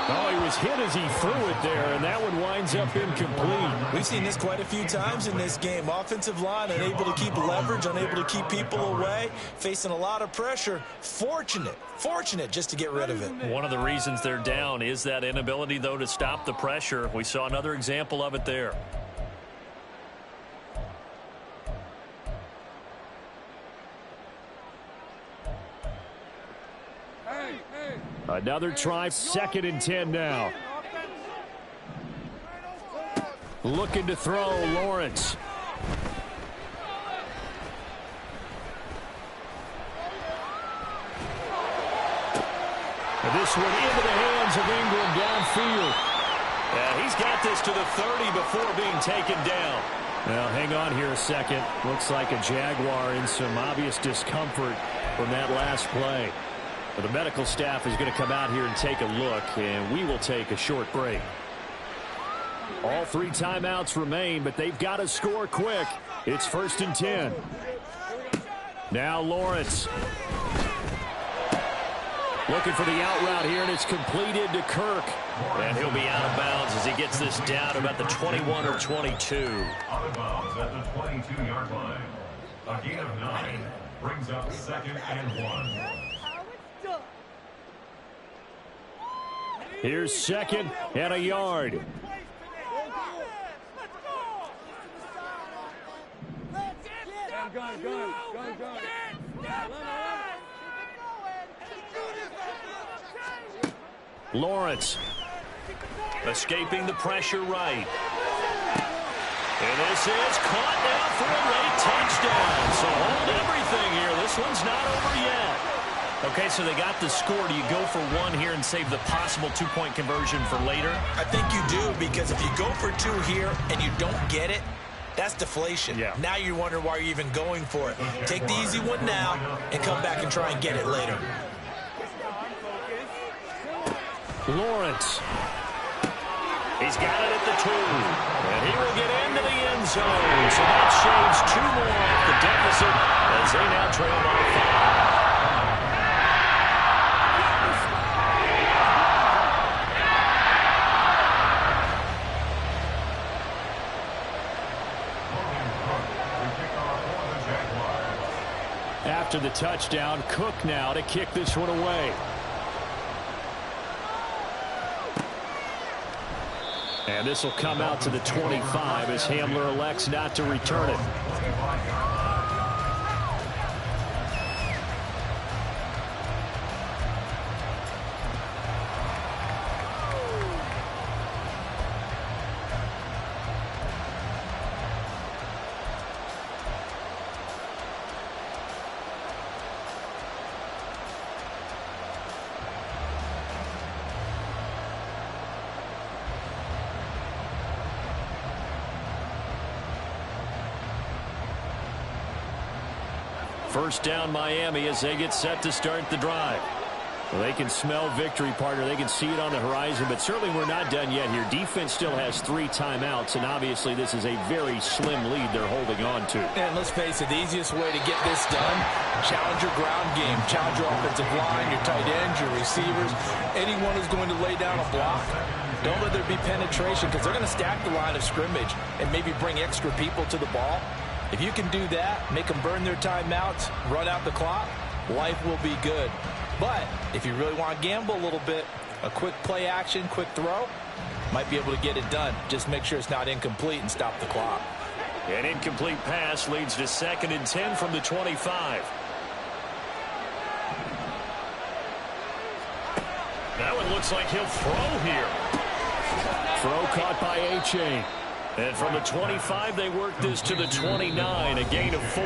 Oh, he was was hit as he threw it there, and that one winds up incomplete.
We've seen this quite a few times in this game. Offensive line unable to keep leverage, unable to keep people away, facing a lot of pressure. Fortunate just to get rid of it.
One of the reasons they're down is that inability, though, to stop the pressure. We saw another example of it there. Another try, 2nd and 10 now. Looking to throw, Lawrence. And this one into the hands of Ingram downfield. Yeah, he's got this to the 30 before being taken down. Now, hang on here a second. Looks like a Jaguar in some obvious discomfort from that last play. Well, the medical staff is going to come out here and take a look, and we will take a short break. All 3 timeouts remain, but they've got to score quick. It's 1st and 10. Now Lawrence. Looking for the out route here, and it's completed to Kirk. And he'll be out of bounds as he gets this down about the 21 or 22.
Out of bounds at the 22-yard line. A gain of 9 brings up 2nd and 1.
Here's 2nd and a yard. Lawrence escaping the pressure right. And this is caught now for a late touchdown. So hold everything here. This one's not over yet. Okay, so they got the score. Do you go for 1 here and save the possible 2-point conversion for later?
I think you do, because if you go for 2 here and you don't get it, that's deflation.
Yeah.
Now you wonder why you're even going for it. Take the easy one now and come back and try and get it later.
Lawrence. He's got it at the 2. And he will get into the end zone. So that shaves 2 more off the deficit as they now trail by 5. After the touchdown, Cook now to kick this one away. And this will come out to the 25 as Hamler elects not to return it. First down Miami as they get set to start the drive. Well, they can smell victory, partner. They can see it on the horizon, but certainly we're not done yet here. Defense still has 3 timeouts, and obviously this is a very slim lead they're holding on to.
And let's face it, the easiest way to get this done, challenge your ground game. Challenge your offensive line, your tight ends, your receivers, anyone who's going to lay down a block. Don't let there be penetration, because they're going to stack the line of scrimmage and maybe bring extra people to the ball. If you can do that, make them burn their timeouts, run out the clock, life will be good. But if you really want to gamble a little bit, a quick play action, quick throw, might be able to get it done. Just make sure it's not incomplete and stop the clock.
An incomplete pass leads to 2nd and 10 from the 25. That one looks like he'll throw here. Throw caught by A-Chain. And from the 25, they work this to the 29, a gain of 4.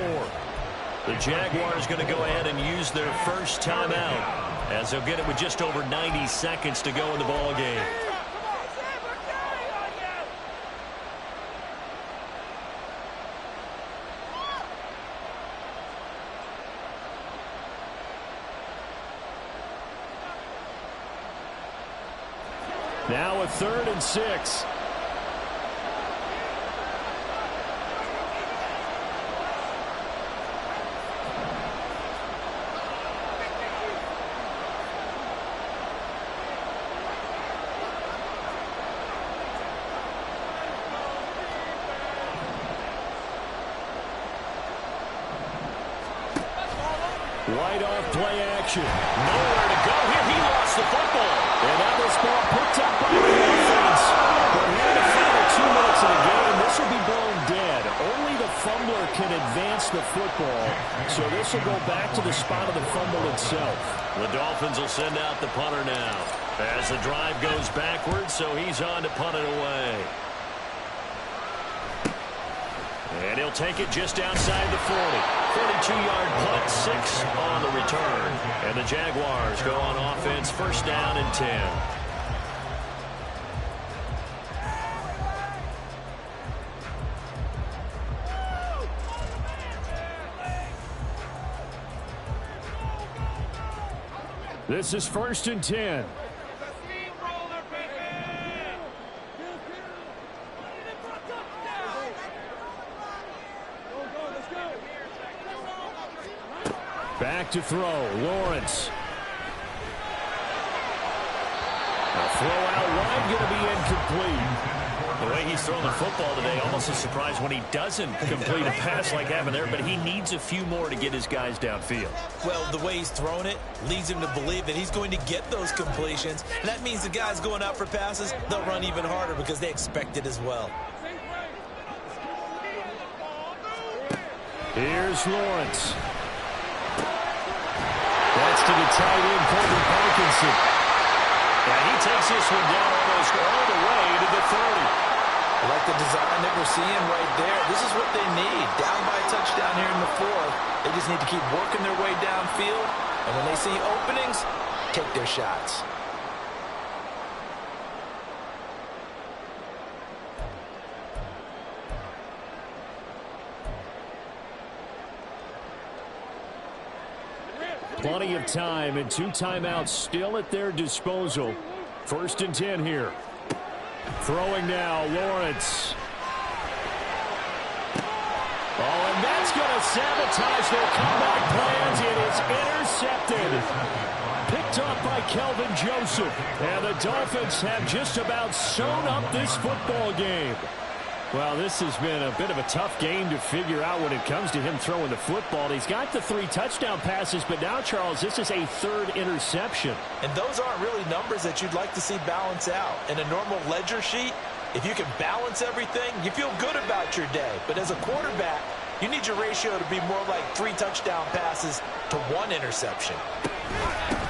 The Jaguars going to go ahead and use their first timeout as they'll get it with just over 90 seconds to go in the ball game. Now a 3rd and 6. Right off play action. Nowhere to go here. He lost the football. And now this ball picked up by the offense. But here in the final 2 minutes of the game, this will be blown dead. Only the fumbler can advance the football. So this will go back to the spot of the fumble itself. The Dolphins will send out the punter now. As the drive goes backwards, so he's on to punt it away. And he'll take it just outside the 40. 42-yard punt, 6 on the return. And the Jaguars go on offense, first down and 10. This is first and 10. Back to throw. Lawrence. A throw out wide, going to be incomplete. The way he's throwing the football today, almost a surprise when he doesn't complete a pass like happened there, but he needs a few more to get his guys downfield.
Well, the way he's thrown it leads him to believe that he's going to get those completions. And that means the guys going out for passes, they'll run even harder because they expect it as well.
Here's Lawrence. That's to the tight end, Colby Parkinson. And he takes this one down almost all the way to the 30.
I like the design that we're seeing right there. This is what they need. Down by a touchdown here in the 4th. They just need to keep working their way downfield. And when they see openings, take their shots.
Plenty of time and 2 timeouts still at their disposal. First and 10 here. Throwing now, Lawrence. Oh, and that's going to sabotage their comeback plans. It is intercepted. Picked up by Kelvin Joseph. And the Dolphins have just about sewn up this football game. Well, this has been a bit of a tough game to figure out when it comes to him throwing the football. He's got the 3 touchdown passes, but now, Charles, this is a 3rd interception.
And those aren't really numbers that you'd like to see balance out. In a normal ledger sheet, if you can balance everything, you feel good about your day. But as a quarterback, you need your ratio to be more like 3 touchdown passes to 1 interception.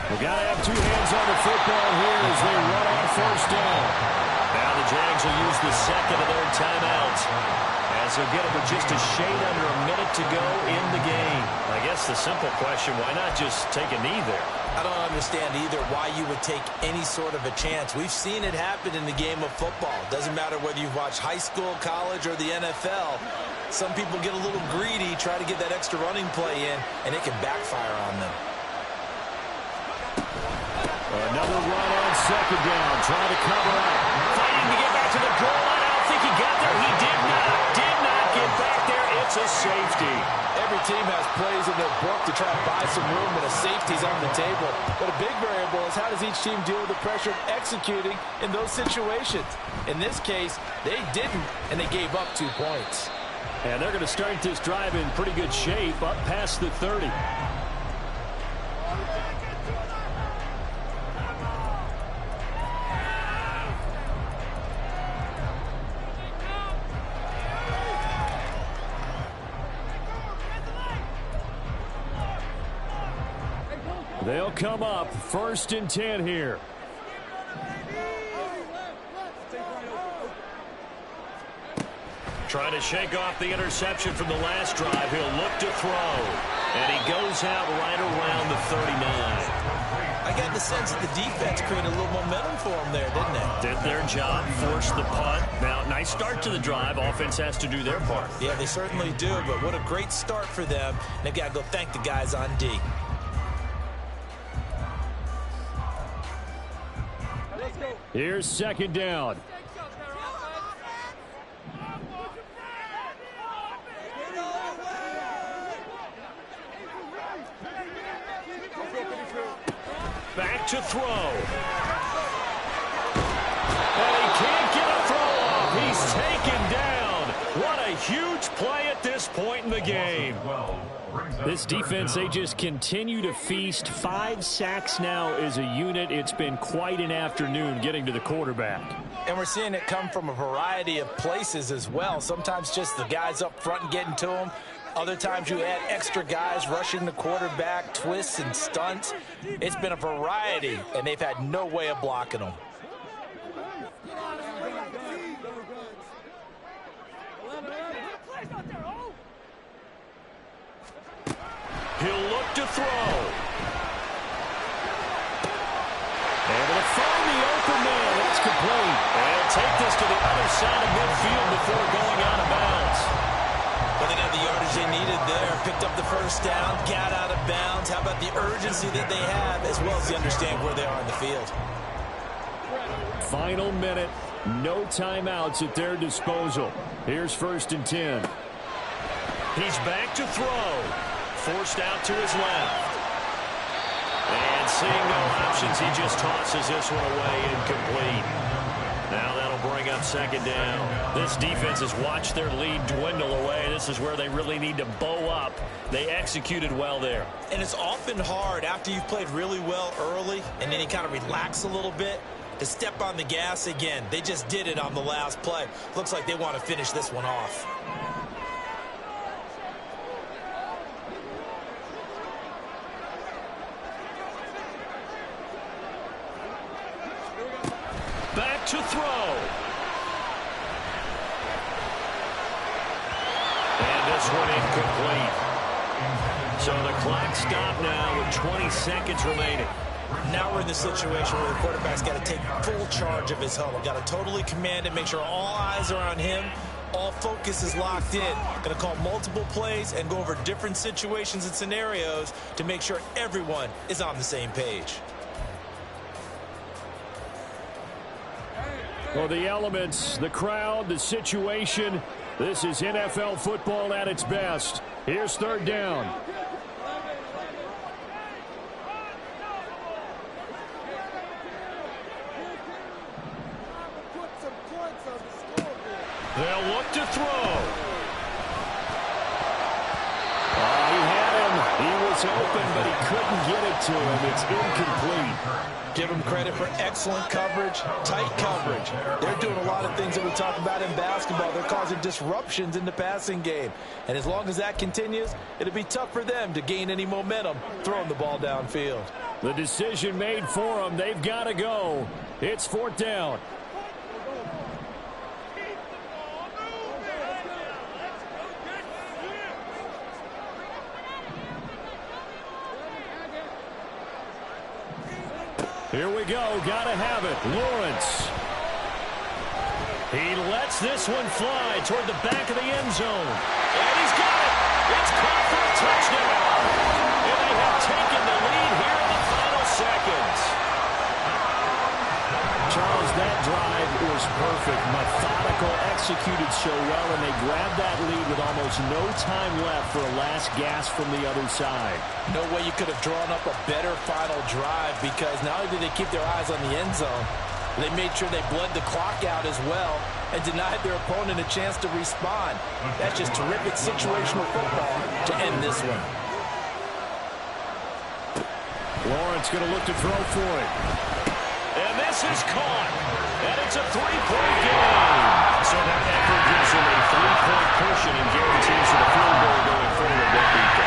We've got to have 2 hands on the football here as they run on first down. Now the Jags will use the second of their timeouts as they'll get it with just a shade under a minute to go in the game. I guess the simple question, why not just take a knee there?
I don't understand either why you would take any sort of a chance. We've seen it happen in the game of football. Doesn't matter whether you've watched high school, college, or the NFL. Some people get a little greedy, try to get that extra running play in, and it can backfire on them.
Another run on second down, trying to cover up. Fighting to get back to the goal line. I don't think he got there. He did not get back there. It's a safety.
Every team has plays in their book to try to buy some room when a safety's on the table. But a big variable is how does each team deal with the pressure of executing in those situations. In this case, they didn't, and they gave up 2 points.
And they're going to start this drive in pretty good shape up past the 30. They'll come up first and 10 here. Trying to shake off the interception from the last drive. He'll look to throw. And he goes out right around the 39.
I got the sense that the defense created a little momentum for them there, didn't they?
Did their job, forced the punt. Now, nice start to the drive. Offense has to do their part.
Yeah, they certainly do, but what a great start for them. They've got to go thank the guys on D.
Here's second down. Back to throw. And he can't get a throw off. He's taken down. What a huge play at this point in the game.
This defense, they just continue to feast. 5 sacks now as a unit. It's been quite an afternoon getting to the quarterback.
And we're seeing it come from a variety of places as well. Sometimes just the guys up front and getting to them. Other times you add extra guys rushing the quarterback, twists and stunts. It's been a variety, and they've had no way of blocking them.
He'll look to throw. Able to find the open man. That's complete. And take this to the other side of midfield before going out of bounds.
But they got the yardage they needed there. Picked up the first down, got out of bounds. How about the urgency that they have, as well as they understand where they are in the field.
Final minute. No timeouts at their disposal. Here's 1st and 10.
He's back to throw. Forced out to his left. And seeing no options, he just tosses this one away, incomplete. Now that'll bring up 2nd down. This defense has watched their lead dwindle away. This is where they really need to bow up. They executed well there.
And it's often hard after you've played really well early and then you kind of relax a little bit to step on the gas again. They just did it on the last play. Looks like they want to finish this one off.
Back to throw. And this one incomplete. So the clock stopped now with 20 seconds remaining.
Now we're in the situation where the quarterback's got to take full charge of his huddle. Got to totally command it, make sure all eyes are on him. All focus is locked in. Going to call multiple plays and go over different situations and scenarios to make sure everyone is on the same page.
Well, the elements, the crowd, the situation. This is NFL football at its best. Here's 3rd down.
They'll look to throw.
He had him. He was open, but he couldn't get it to him. It's incomplete.
Give them credit for excellent coverage, tight coverage. They're doing a lot of things that we talk about in basketball. They're causing disruptions in the passing game. And as long as that continues, it'll be tough for them to gain any momentum throwing the ball downfield.
The decision made for them. They've got to go. It's 4th down. Here we go. Got to have it. Lawrence.
He lets this one fly toward the back of the end zone. And he's got it. It's caught for a touchdown. And they have taken the lead here in the final seconds.
Charles, that drive was perfect. Methodical, executed so well, and they grabbed that lead with almost no time left for a last gasp from the other side.
No way you could have drawn up a better final drive, because not only did they keep their eyes on the end zone, they made sure they bled the clock out as well and denied their opponent a chance to respond. That's just terrific situational football to end this one.
Lawrence going to look to throw for it.
And this is caught. And it's a 3-point game. So that effort gives him a 3-point cushion and guarantees the field goal going forward.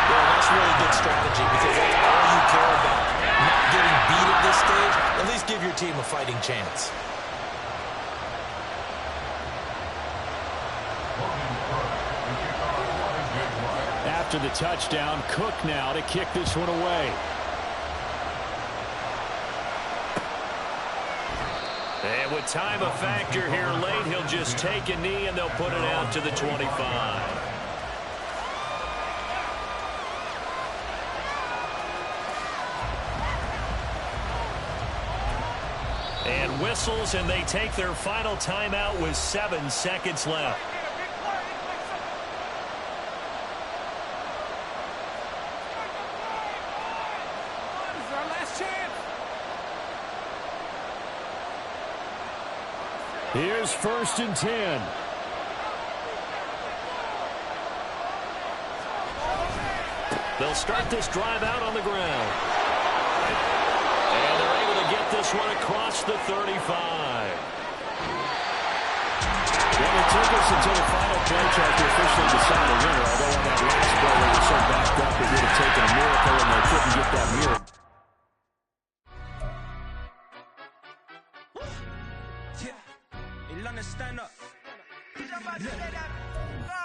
Well, that's really good strategy, because that's all you care about. Not getting beat at this stage. At least give your team a fighting chance.
After the touchdown, Cook now to kick this one away.
And with time a factor here late, he'll just take a knee and they'll put it out to the 25. And whistles, and they take their final timeout with 7 seconds left.
Here's 1st and 10.
They'll start this drive out on the ground. And they're able to get this one across the 35.
Well, it took us until the final play chart to officially decide a winner, although on that last play they were so backed up it would have taken a miracle and they couldn't get that miracle.
Stand up.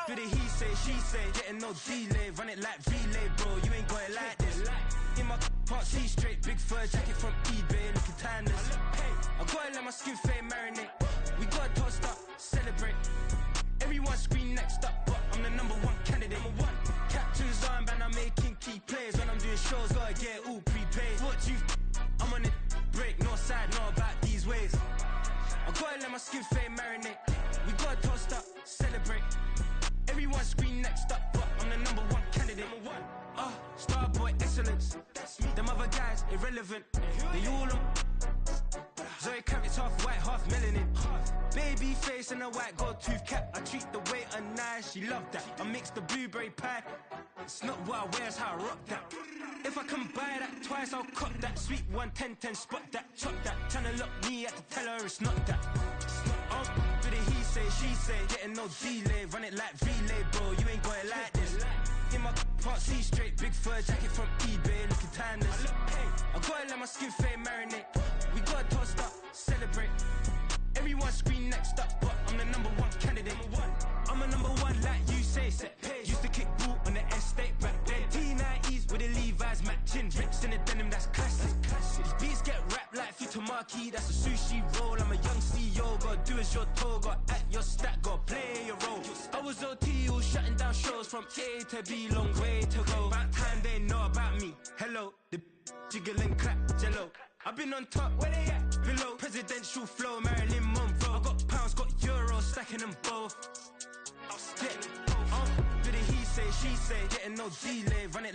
Do the he say, she say, getting no delay, run it like relay, bro. You ain't got it like this. In my part, see straight, big fur jacket from eBay, looking timeless. I gotta let my skin fade marinate. We gotta toast up, celebrate. Everyone scream next up, but I'm the #1 candidate. Captain's armband, I'm making key plays. When I'm doing shows, gotta get all prepaid. What you? I'm on it, break, no side, know about these ways. I gotta let my skin fade marinate. We gotta toast up, celebrate. Everyone scream next up, but I'm the #1 candidate. Starboy excellence. Them other guys irrelevant. They all on. Zoe Kravitz half white, half melanin. Baby face and a white gold tooth cap. I treat the waiter nice, she love that. I mix the blueberry pie. It's not what I wear, it's how I rock that. If I can buy that twice, I'll cut that. Sweet 110, spot that, chop that. Tryna look me at the teller, it's not that. Do the he say, she say, getting no delay, run it like relay, bro. You ain't got it like this. In my part, see straight, big fur jacket from eBay, looking timeless. I gotta let my skin fade marinate. We gotta toast up, celebrate. Everyone scream next up, but I'm the #1 candidate. I'm a #1 like you say, set pay. Used to kick ball on the estate back then. T90s with the Levi's matching. Rips in the denim, that's classic. These beats get wrapped like Futamaki, that's a sushi roll. I'm a young CEO, gotta do as you're told. Gotta act your stat, gotta play your role. I was OT, all shutting down shows from A to B, long way to go. About time they know about me. Hello, the jiggle and clap, jello. I've been on top, where they at? Below, presidential flow, Marilyn Monroe. I got pounds, got euros, stacking them both. Do the he say, she say, getting no delay, run it